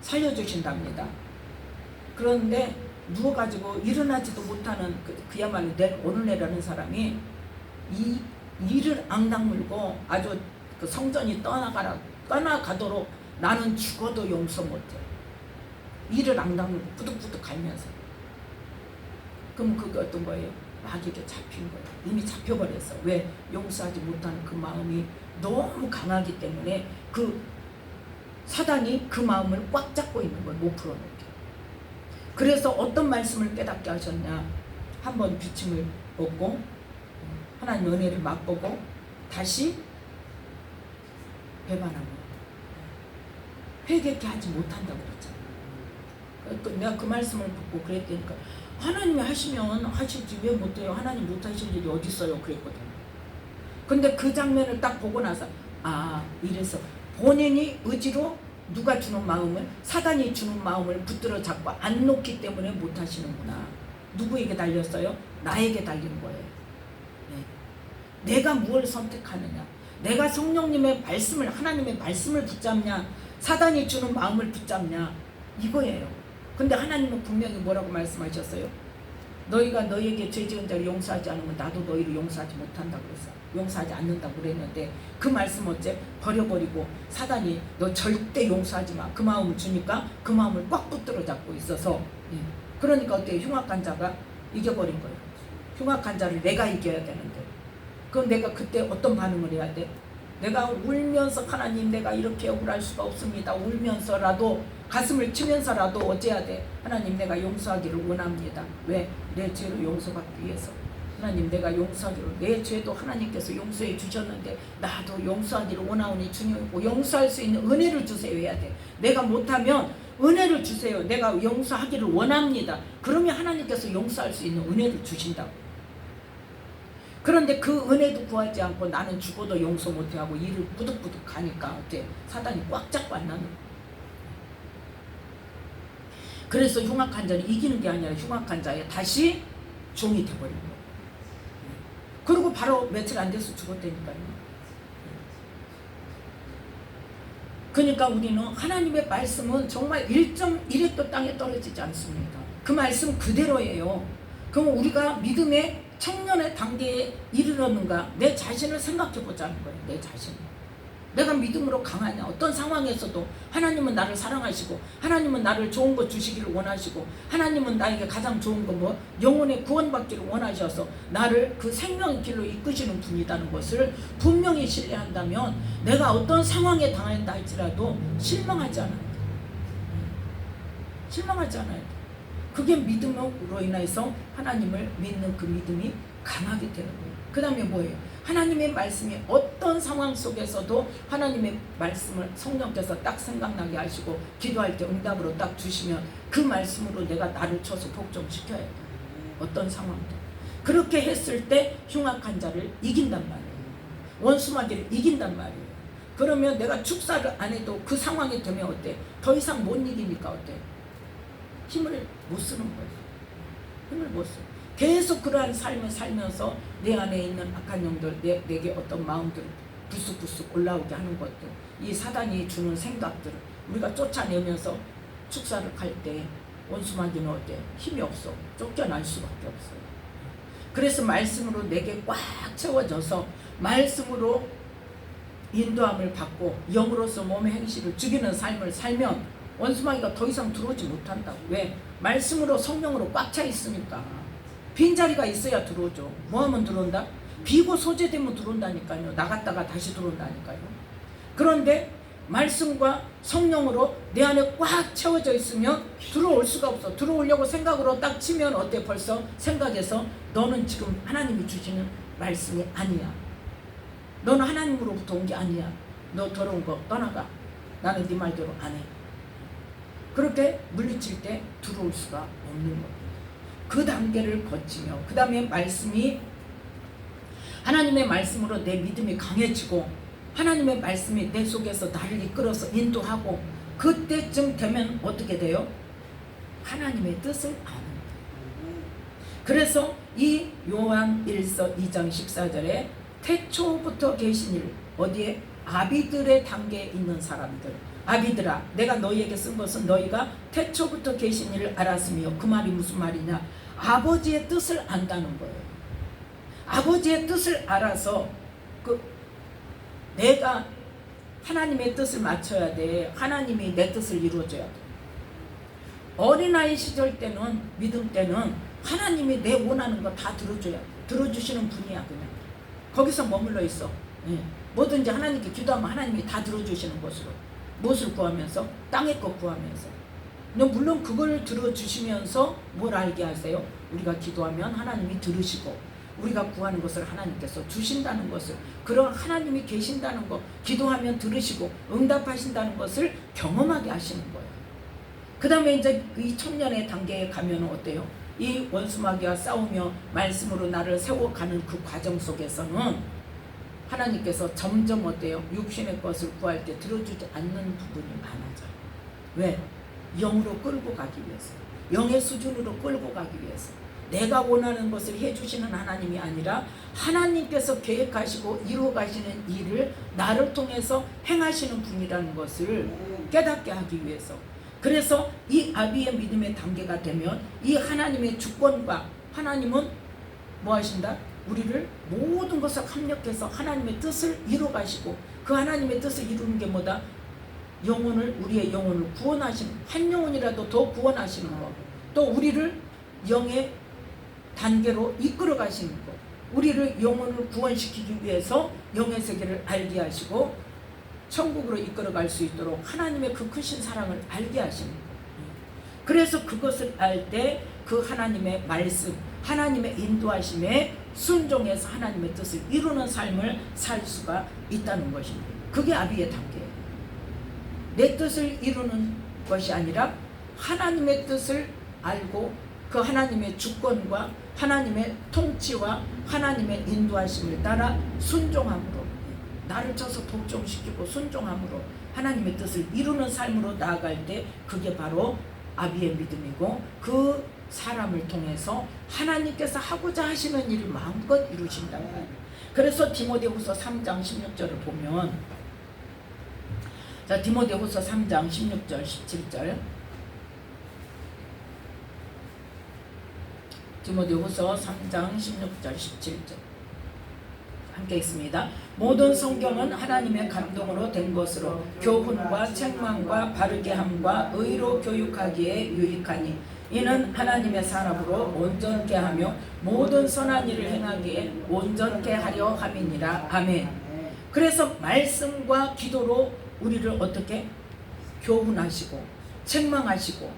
Speaker 1: 살려주신답니다. 그런데 누워가지고 일어나지도 못하는 그야말로 오늘내라는 사람이 이 이를 앙당물고 아주 그 성전이 떠나가도록 나는 죽어도 용서 못해. 이를 앙당물고 뿌득뿌득 갈면서. 그럼 그게 어떤 거예요? 마귀에게 잡힌 거예요. 이미 잡혀버렸어. 왜? 용서하지 못하는 그 마음이 너무 강하기 때문에 그 사단이 그 마음을 꽉 잡고 있는 거예요. 못 풀어놓게. 그래서 어떤 말씀을 깨닫게 하셨냐. 한번 비침을 얻고 하나님 은혜를 맛보고 다시 배반하고 회개케 하지 못한다고 그랬잖아요. 내가 그 말씀을 듣고 그랬다니까 하나님이 하시면 하실지 왜 못해요? 하나님 못하실 일이 어디 있어요? 그랬거든요. 근데 그 장면을 딱 보고 나서 이래서 본인이 의지로 누가 주는 마음을 사단이 주는 마음을 붙들어 잡고 안 놓기 때문에 못하시는구나. 누구에게 달렸어요? 나에게 달린 거예요. 네. 내가 무엇을 선택하느냐, 내가 성령님의 말씀을 하나님의 말씀을 붙잡냐, 사단이 주는 마음을 붙잡냐, 이거예요. 근데 하나님은 분명히 뭐라고 말씀하셨어요? 너희가 너희에게 죄 지은 자를 용서하지 않으면 나도 너희를 용서하지 못한다고 그랬어. 용서하지 않는다고 그랬는데 그 말씀 어째 버려버리고 사단이 너 절대 용서하지 마 그 마음을 주니까 그 마음을 꽉 붙들어 잡고 있어서 그러니까 어때요? 흉악한 자가 이겨버린 거예요. 흉악한 자를 내가 이겨야 되는데 그럼 내가 그때 어떤 반응을 해야 돼? 내가 울면서 하나님 내가 이렇게 억울할 수가 없습니다. 울면서라도 가슴을 치면서라도 어째야 돼? 하나님 내가 용서하기를 원합니다. 왜? 내 죄를 용서받기 위해서. 하나님 내가 용서하기를 내 죄도 하나님께서 용서해 주셨는데 나도 용서하기를 원하오니 주님 용서할 수 있는 은혜를 주세요 해야 돼. 내가 못하면 은혜를 주세요. 내가 용서하기를 원합니다. 그러면 하나님께서 용서할 수 있는 은혜를 주신다고. 그런데 그 은혜도 구하지 않고 나는 죽어도 용서 못하고 일을 부득부득 가니까 어때? 사단이 꽉 잡고 안 나는. 그래서 흉악한 자는 이기는 게 아니라 흉악한 자에 다시 종이 돼버린 거예요. 그리고 바로 며칠 안 돼서 죽었다니까요. 그러니까 우리는 하나님의 말씀은 정말 1.1획도 땅에 떨어지지 않습니다. 그 말씀 그대로예요. 그럼 우리가 믿음의 청년의 단계에 이르렀는가? 내 자신을 생각해 보자는 거예요. 내 자신. 내가 믿음으로 강하냐? 어떤 상황에서도 하나님은 나를 사랑하시고 하나님은 나를 좋은 것 주시기를 원하시고 하나님은 나에게 가장 좋은 거 뭐 영혼의 구원받기를 원하셔서 나를 그 생명의 길로 이끄시는 분이라는 것을 분명히 신뢰한다면 내가 어떤 상황에 당한다 할지라도 실망하지 않아요. 실망하지 않아요. 그게 믿음으로 인해서 하나님을 믿는 그 믿음이 강하게 되는 거예요. 그 다음에 뭐예요? 하나님의 말씀이 어떤 상황 속에서도 하나님의 말씀을 성령께서 딱 생각나게 하시고 기도할 때 응답으로 딱 주시면 그 말씀으로 내가 나를 쳐서 복종시켜야 돼요. 어떤 상황도. 그렇게 했을 때 흉악한 자를 이긴단 말이에요. 원수마귀를 이긴단 말이에요. 그러면 내가 축사를 안 해도 그 상황이 되면 어때? 더 이상 못 이기니까 어때? 힘을 못 쓰는 거예요. 힘을 못 써. 계속 그러한 삶을 살면서 내 안에 있는 악한 영들, 내게 어떤 마음들을 불쑥불쑥 올라오게 하는 것들, 이 사단이 주는 생각들을 우리가 쫓아내면서 축사를 갈 때 원수마귀는 어때? 힘이 없어. 쫓겨날 수밖에 없어요. 그래서 말씀으로 내게 꽉 채워져서 말씀으로 인도함을 받고 영으로서 몸의 행실을 죽이는 삶을 살면 원수마귀가 더 이상 들어오지 못한다고. 왜? 말씀으로 성령으로 꽉 차 있으니까. 빈자리가 있어야 들어오죠. 뭐하면 들어온다? 비고 소재되면 들어온다니까요. 나갔다가 다시 들어온다니까요. 그런데 말씀과 성령으로 내 안에 꽉 채워져 있으면 들어올 수가 없어. 들어오려고 생각으로 딱 치면 어때? 벌써 생각에서 너는 지금 하나님이 주시는 말씀이 아니야. 너는 하나님으로부터 온 게 아니야. 너 더러운 거 떠나가. 나는 네 말대로 안 해. 그렇게 물리칠 때 들어올 수가 없는 거예요. 그 단계를 거치며 그 다음에 말씀이 하나님의 말씀으로 내 믿음이 강해지고 하나님의 말씀이 내 속에서 나를 이끌어서 인도하고 그때쯤 되면 어떻게 돼요? 하나님의 뜻을 아는 거예요. 그래서 이 요한 1서 2장 14절에 태초부터 계신 일 어디에? 아비들의 단계에 있는 사람들. 아비들아 내가 너희에게 쓴 것은 너희가 태초부터 계신 일을 알았으며 그 말이 무슨 말이냐? 아버지의 뜻을 안다는 거예요. 아버지의 뜻을 알아서 내가 하나님의 뜻을 맞춰야 돼. 하나님이 내 뜻을 이루어줘야 돼. 어린아이 시절 때는 믿음 때는 하나님이 내 원하는 거 다 들어줘야 돼. 들어주시는 분이야. 그냥 거기서 머물러 있어. 뭐든지 하나님께 기도하면 하나님이 다 들어주시는 것으로. 무엇을 구하면서? 땅의 것 구하면서. 물론 그걸 들어주시면서 뭘 알게 하세요? 우리가 기도하면 하나님이 들으시고 우리가 구하는 것을 하나님께서 주신다는 것을, 그런 하나님이 계신다는 것, 기도하면 들으시고 응답하신다는 것을 경험하게 하시는 거예요. 그 다음에 이제 이 청년의 단계에 가면 어때요? 이 원수마귀와 싸우며 말씀으로 나를 세워가는 그 과정 속에서는 하나님께서 점점 어때요? 육신의 것을 구할 때 들어주지 않는 부분이 많아져요. 왜? 영으로 끌고 가기 위해서, 영의 수준으로 끌고 가기 위해서. 내가 원하는 것을 해주시는 하나님이 아니라 하나님께서 계획하시고 이루어가시는 일을 나를 통해서 행하시는 분이라는 것을 깨닫게 하기 위해서. 그래서 이 아비의 믿음의 단계가 되면 이 하나님의 주권과, 하나님은 뭐 하신다? 우리를 모든 것을 합력해서 하나님의 뜻을 이루어가시고, 그 하나님의 뜻을 이루는 게 뭐다? 영혼을, 우리의 영혼을 구원하시는, 한 영혼이라도 더 구원하시는 거, 또 우리를 영의 단계로 이끌어 가시는 것, 우리를 영혼을 구원시키기 위해서 영의 세계를 알게 하시고 천국으로 이끌어 갈 수 있도록 하나님의 그 크신 사랑을 알게 하시는 것. 그래서 그것을 알 때 그 하나님의 말씀, 하나님의 인도하심에 순종해서 하나님의 뜻을 이루는 삶을 살 수가 있다는 것입니다. 그게 아비의 단계예요. 내 뜻을 이루는 것이 아니라 하나님의 뜻을 알고 그 하나님의 주권과 하나님의 통치와 하나님의 인도하심을 따라 순종함으로, 나를 쳐서 복종시키고 순종함으로 하나님의 뜻을 이루는 삶으로 나아갈 때 그게 바로 아비의 믿음이고, 그 사람을 통해서 하나님께서 하고자 하시는 일을 마음껏 이루신다는 거예요. 그래서 디모데후서 3장 16절을 보면, 자, 디모데후서 3장 16절 17절, 디모데후서 3장 16절 17절 함께 읽습니다. 모든 성경은 하나님의 감동으로 된 것으로 교훈과 책망과 바르게 함과 의로 교육하기에 유익하니 이는 하나님의 사람으로 온전케 하며 모든 선한 일을 행하기에 온전케 하려 함이니라. 아멘. 그래서 말씀과 기도로 우리를 어떻게 교훈하시고 책망하시고,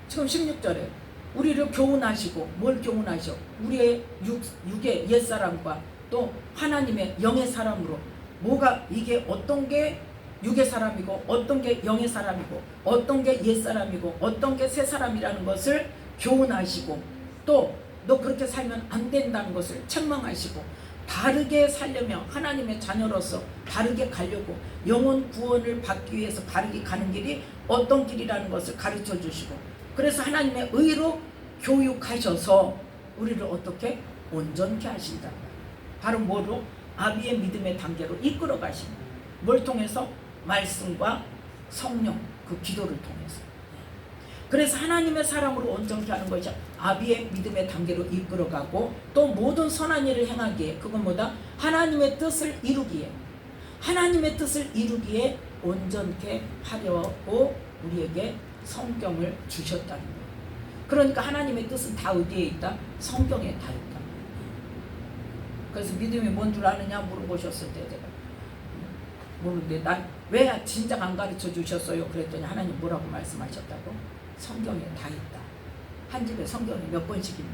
Speaker 1: 지금 16절에 우리를 교훈하시고, 뭘 교훈하셔? 우리의 육의 옛사람과 또 하나님의 영의 사람으로, 뭐가 이게 어떤 게 육의 사람이고 어떤 게 영의 사람이고 어떤 게 옛사람이고 어떤 게 새사람이라는 것을 교훈하시고, 또 너 그렇게 살면 안 된다는 것을 책망하시고, 바르게 살려면 하나님의 자녀로서 바르게 가려고 영혼 구원을 받기 위해서 바르게 가는 길이 어떤 길이라는 것을 가르쳐 주시고, 그래서 하나님의 의로 교육하셔서 우리를 어떻게 온전케 하신다. 바로 뭐로? 아비의 믿음의 단계로 이끌어 가시는. 뭘 통해서? 말씀과 성령, 그 기도를 통해서. 그래서 하나님의 사람으로 온전케 하는 것이 아비의 믿음의 단계로 이끌어 가고, 또 모든 선한 일을 행하기에, 그건 뭐다? 하나님의 뜻을 이루기에, 하나님의 뜻을 이루기에 온전케 하려고 우리에게 성경을 주셨다는 거예요. 그러니까 하나님의 뜻은 다 어디에 있다? 성경에 다 있다. 그래서 믿음이 뭔 줄 아느냐 물어보셨을 때 제가 모르는데, 난 왜 진작 안 가르쳐 주셨어요? 그랬더니 하나님 뭐라고 말씀하셨다고? 성경에 다 있다. 한 집에 성경이 몇 권씩 있냐?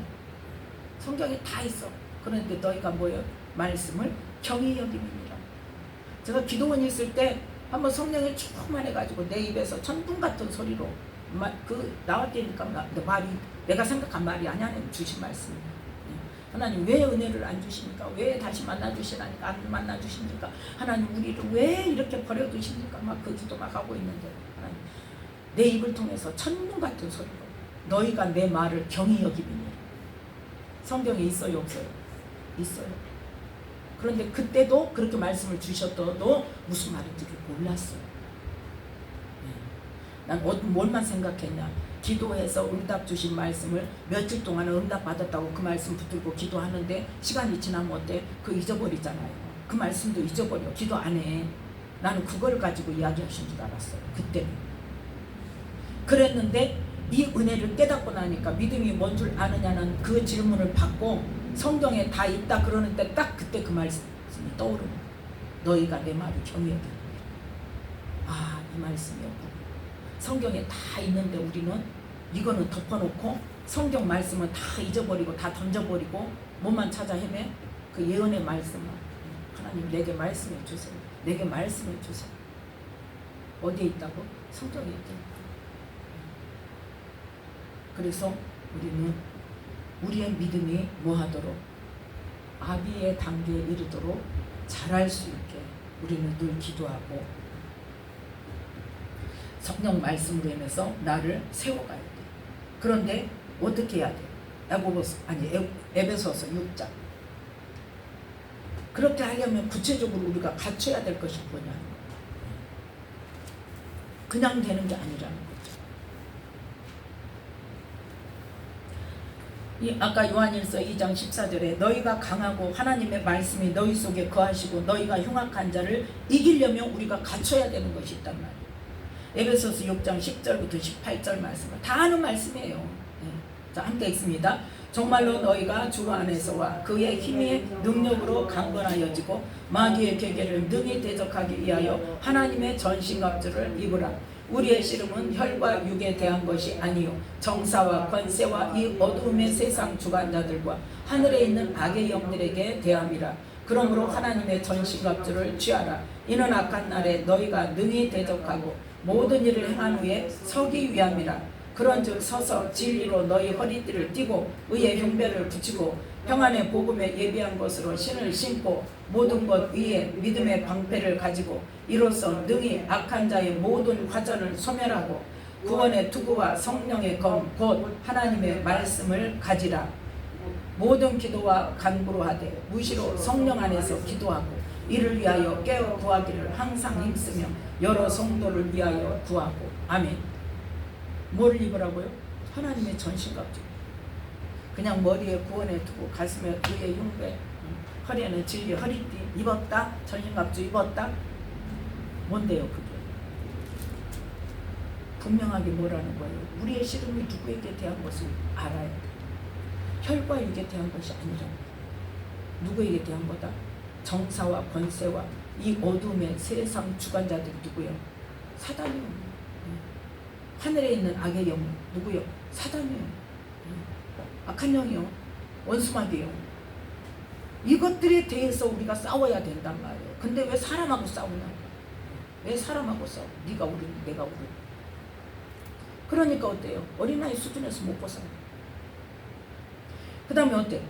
Speaker 1: 성경에 다 있어. 그런데 너희가 뭐예요? 말씀을 경히 여김이니라. 제가 기도원에 있을 때 한번 성령이 충만해가지고 내 입에서 천둥 같은 소리로 나왔다니까, 말이 내가 생각한 말이 아니야. 하나님 주신 말씀이야. 하나님 왜 은혜를 안 주십니까? 왜 다시 만나주시라니까 안 만나주십니까? 하나님 우리를 왜 이렇게 버려두십니까? 막 그 기도 막 하고 있는데, 하나님 내 입을 통해서 천둥 같은 소리로 너희가 내 말을 경히 여기미니. 성경에 있어요 없어요? 있어요. 그런데 그때도 그렇게 말씀을 주셨더라도 무슨 말인지 몰랐어요. 난 뭘만 생각했냐? 기도해서 응답 주신 말씀을 며칠 동안 응답 받았다고 그 말씀 붙들고 기도하는데, 시간이 지나면 어때? 그 잊어버리잖아요. 그 말씀도 잊어버려. 기도 안 해. 나는 그걸 가지고 이야기하신 줄 알았어요. 그때는. 그랬는데 이 은혜를 깨닫고 나니까, 믿음이 뭔 줄 아느냐는 그 질문을 받고 성경에 다 있다 그러는데 딱 그때 그 말씀이 떠오르는 거예요. 너희가 내 말을 경히 여기라. 아, 이 말씀이었구나. 성경에 다 있는데 우리는 이거는 덮어놓고 성경 말씀은 다 잊어버리고 다 던져버리고 뭐만 찾아 헤매? 그 예언의 말씀만. 하나님 내게 말씀해 주세요. 내게 말씀해 주세요. 어디에 있다고? 성경에 있죠. 그래서 우리는 우리의 믿음이 뭐하도록 아비의 단계에 이르도록 잘할 수 있게 우리는 늘 기도하고 성령 말씀으로 인해서 나를 세워가야 돼. 그런데 어떻게 해야 돼? 에베소서 6장. 그렇게 하려면 구체적으로 우리가 갖춰야 될 것이 뭐냐? 그냥 되는 게 아니라는 거죠. 아까 요한일서 2장 14절에 너희가 강하고 하나님의 말씀이 너희 속에 거하시고 너희가 흉악한 자를 이기려면 우리가 갖춰야 되는 것이 있단 말이에요. 에베소서 6장 10절부터 18절 말씀을 다 아는 말씀이에요. 자, 함께 읽습니다. 정말로 너희가 주 안에서와 그의 힘의 능력으로 강건하여지고 마귀의 계계를 능히 대적하기 위하여 하나님의 전신갑주를 입으라. 우리의 씨름은 혈과 육에 대한 것이 아니요 정사와 권세와 이 어두움의 세상 주관자들과 하늘에 있는 악의 영들에게 대함이라. 그러므로 하나님의 전신갑주를 취하라. 이는 악한 날에 너희가 능히 대적하고 모든 일을 행한 후에 서기 위함이라. 그런즉 서서 진리로 너희 허리띠를 띠고 의의 흉배를 붙이고 평안의 복음에 예비한 것으로 신을 신고 모든 것 위에 믿음의 방패를 가지고 이로써 능히 악한 자의 모든 화전을 소멸하고 구원의 투구와 성령의 검 곧 하나님의 말씀을 가지라. 모든 기도와 간구로 하되 무시로 성령 안에서 기도하고 이를 위하여 깨어 구하기를 항상 힘쓰며 여러 성도를 위하여 구하고. 아멘. 뭘 입으라고요? 하나님의 전신갑주. 그냥 머리에 구원에 두고 가슴에 의의 흉배, 허리에는 진리 허리띠 입었다. 전신갑주 입었다. 뭔데요 그게? 분명하게 뭐라는 거예요? 우리의 씨름이 누구에게 대한 것을 알아야 돼. 혈과 육에 대한 것이 아니라 누구에게 대한 거다? 정사와 권세와 이 어둠의 세상 주관자들이 누구요? 사단이요. 하늘에 있는 악의 영 누구요? 사단이요. 악한 영이요. 원수마귀요. 이것들에 대해서 우리가 싸워야 된단 말이에요. 근데 왜 사람하고 싸우냐? 왜 사람하고 싸워? 네가 우리, 내가 우리. 그러니까 어때요? 어린아이 수준에서 못 벗어나. 그 다음에 어때?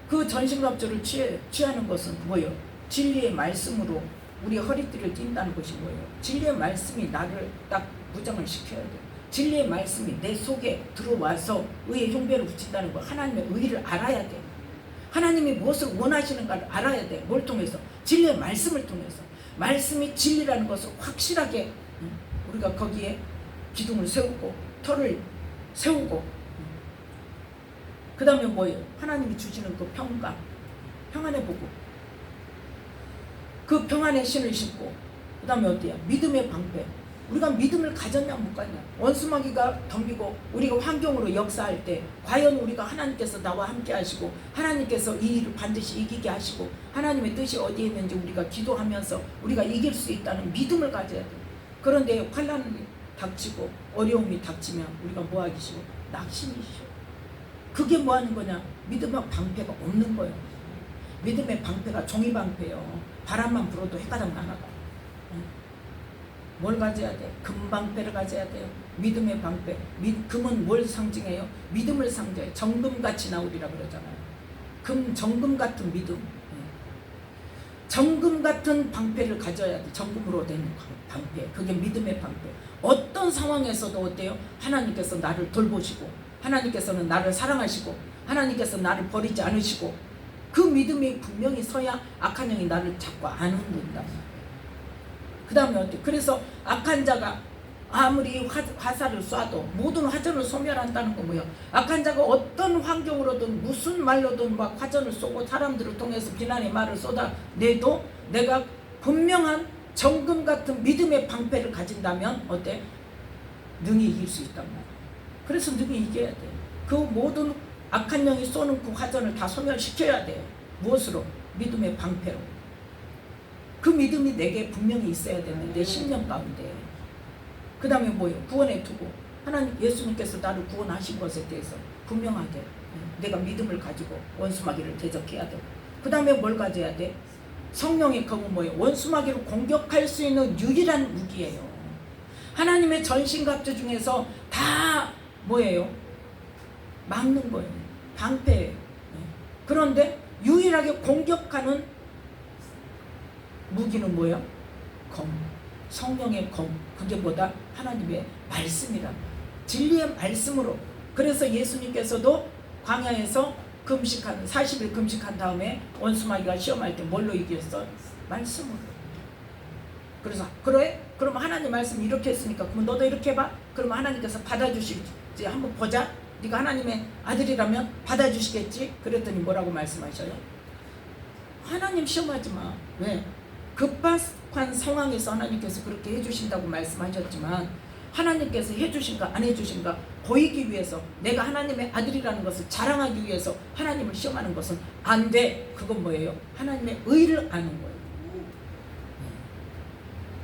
Speaker 1: 그 전신갑주를 취하는 것은 뭐예요? 진리의 말씀으로 우리 허리띠를 띈다는 것이 뭐예요? 진리의 말씀이 나를 딱 무장을 시켜야 돼요. 진리의 말씀이 내 속에 들어와서 의의 흉배를 붙인다는 거. 하나님의 의를 알아야 돼. 하나님이 무엇을 원하시는가를 알아야 돼. 뭘 통해서? 진리의 말씀을 통해서. 말씀이 진리라는 것을 확실하게 우리가 거기에 기둥을 세우고 터를 세우고 그 다음에 뭐예요? 하나님이 주시는 그 평강, 평안의 복음, 그 평안의 신을 신고 그 다음에 어때요? 믿음의 방패. 우리가 믿음을 가졌냐 못 가졌냐. 원수마귀가 덤비고 우리가 환경으로 역사할 때 과연 우리가 하나님께서 나와 함께 하시고 하나님께서 이 일을 반드시 이기게 하시고 하나님의 뜻이 어디에 있는지 우리가 기도하면서 우리가 이길 수 있다는 믿음을 가져야 돼. 그런데 환난이 닥치고 어려움이 닥치면 우리가 뭐 하기 싫어? 낙심이 싫어. 그게 뭐 하는 거냐? 믿음의 방패가 없는 거예요. 믿음의 방패가 종이 방패예요. 바람만 불어도 헷가닥 나나가. 뭘 가져야 돼? 금방패를 가져야 돼요. 믿음의 방패. 금은 뭘 상징해요? 믿음을 상징해요. 정금같이 나오리라 그러잖아요. 정금 같은 믿음. 정금 같은 방패를 가져야 돼. 정금으로 된 방패. 그게 믿음의 방패. 어떤 상황에서도 어때요? 하나님께서 나를 돌보시고 하나님께서는 나를 사랑하시고 하나님께서 나를 버리지 않으시고 그 믿음이 분명히 서야 악한 영이 나를 자꾸 안 흔든다. 그 다음에 어때? 그래서 악한 자가 아무리 화살을 쏴도 모든 화전을 소멸한다는 거 뭐예요? 악한 자가 어떤 환경으로든 무슨 말로든 막 화전을 쏘고 사람들을 통해서 비난의 말을 쏟아내도 내가 분명한 정금 같은 믿음의 방패를 가진다면 어때? 능히 이길 수 있단 말이야. 그래서 능히 이겨야 돼. 그 모든 악한 영이 쏘는 그 화전을 다 소멸시켜야 돼. 무엇으로? 믿음의 방패로. 그 믿음이 내게 분명히 있어야 되는데 10년 가운데. 그 다음에 뭐예요? 구원의 투구. 하나님 예수님께서 나를 구원하신 것에 대해서 분명하게 내가 믿음을 가지고 원수마귀를 대적해야 돼. 그 다음에 뭘 가져야 돼? 성령의 검은 뭐예요? 원수마귀를 공격할 수 있는 유일한 무기예요. 하나님의 전신갑주 중에서 다 뭐예요? 막는 거예요. 방패예요. 그런데 유일하게 공격하는 무기는 뭐예요? 검. 성령의 검. 그게 뭐다? 하나님의 말씀이라. 진리의 말씀으로. 그래서 예수님께서도 광야에서 금식한 40일 금식한 다음에 원수마귀가 시험할 때 뭘로 이겼어? 말씀으로. 그래서 그래? 그럼 하나님 말씀 이렇게 했으니까 그럼 너도 이렇게 해봐? 그럼 하나님께서 받아주시지. 한번 보자. 네가 하나님의 아들이라면 받아주시겠지? 그랬더니 뭐라고 말씀하셔요? 하나님 시험하지 마. 왜? 급박한 상황에서 하나님께서 그렇게 해주신다고 말씀하셨지만 하나님께서 해주신가 안 해주신가 보이기 위해서 내가 하나님의 아들이라는 것을 자랑하기 위해서 하나님을 시험하는 것은 안 돼. 그건 뭐예요? 하나님의 의를 아는 거예요.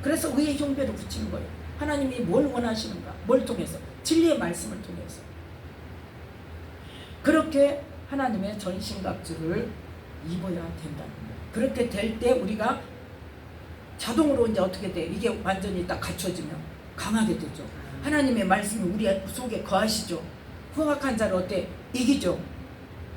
Speaker 1: 그래서 의의 흉배를 붙이는 거예요. 하나님이 뭘 원하시는가? 뭘 통해서? 진리의 말씀을 통해서. 그렇게 하나님의 전신갑주를 입어야 된다는 거예요. 그렇게 될 때 우리가 자동으로 이제 어떻게 돼? 이게 완전히 딱 갖춰지면 강하게 되죠. 하나님의 말씀이 우리 속에 거하시죠. 흉악한 자를 어때? 이기죠.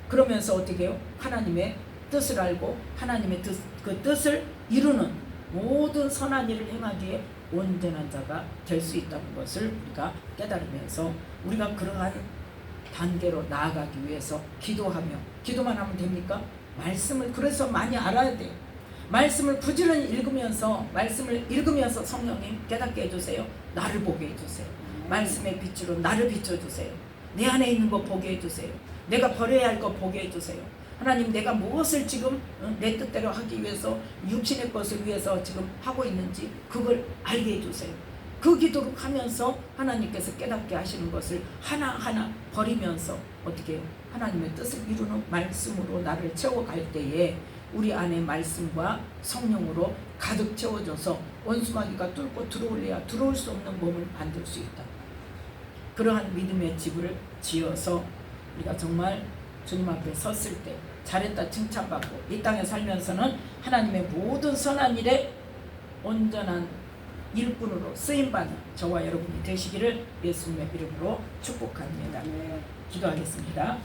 Speaker 1: 그러면서 어떻게 해요? 하나님의 뜻을 알고 하나님의 그 뜻을 이루는 모든 선한 일을 행하기에 온전한 자가 될 수 있다는 것을 우리가 깨달으면서 우리가 그러한 단계로 나아가기 위해서 기도만 하면 됩니까? 말씀을 그래서 많이 알아야 돼요. 말씀을 부지런히 읽으면서 성령님 깨닫게 해주세요. 나를 보게 해주세요. 말씀의 빛으로 나를 비춰주세요. 내 안에 있는 거 보게 해주세요. 내가 버려야 할 거 보게 해주세요. 하나님 내가 무엇을 지금 내 뜻대로 하기 위해서 육신의 것을 위해서 지금 하고 있는지 그걸 알게 해주세요. 그 기도를 하면서 하나님께서 깨닫게 하시는 것을 하나하나 버리면서 어떻게 해요? 하나님의 뜻을 이루는 말씀으로 나를 채워갈 때에 우리 안에 말씀과 성령으로 가득 채워져서 원수마귀가 뚫고 들어올래야 들어올 수 없는 몸을 만들 수 있다. 그러한 믿음의 집을 지어서 우리가 정말 주님 앞에 섰을 때 잘했다 칭찬받고 이 땅에 살면서는 하나님의 모든 선한 일에 온전한 일꾼으로 쓰임받는 저와 여러분이 되시기를 예수님의 이름으로 축복합니다. 기도하겠습니다.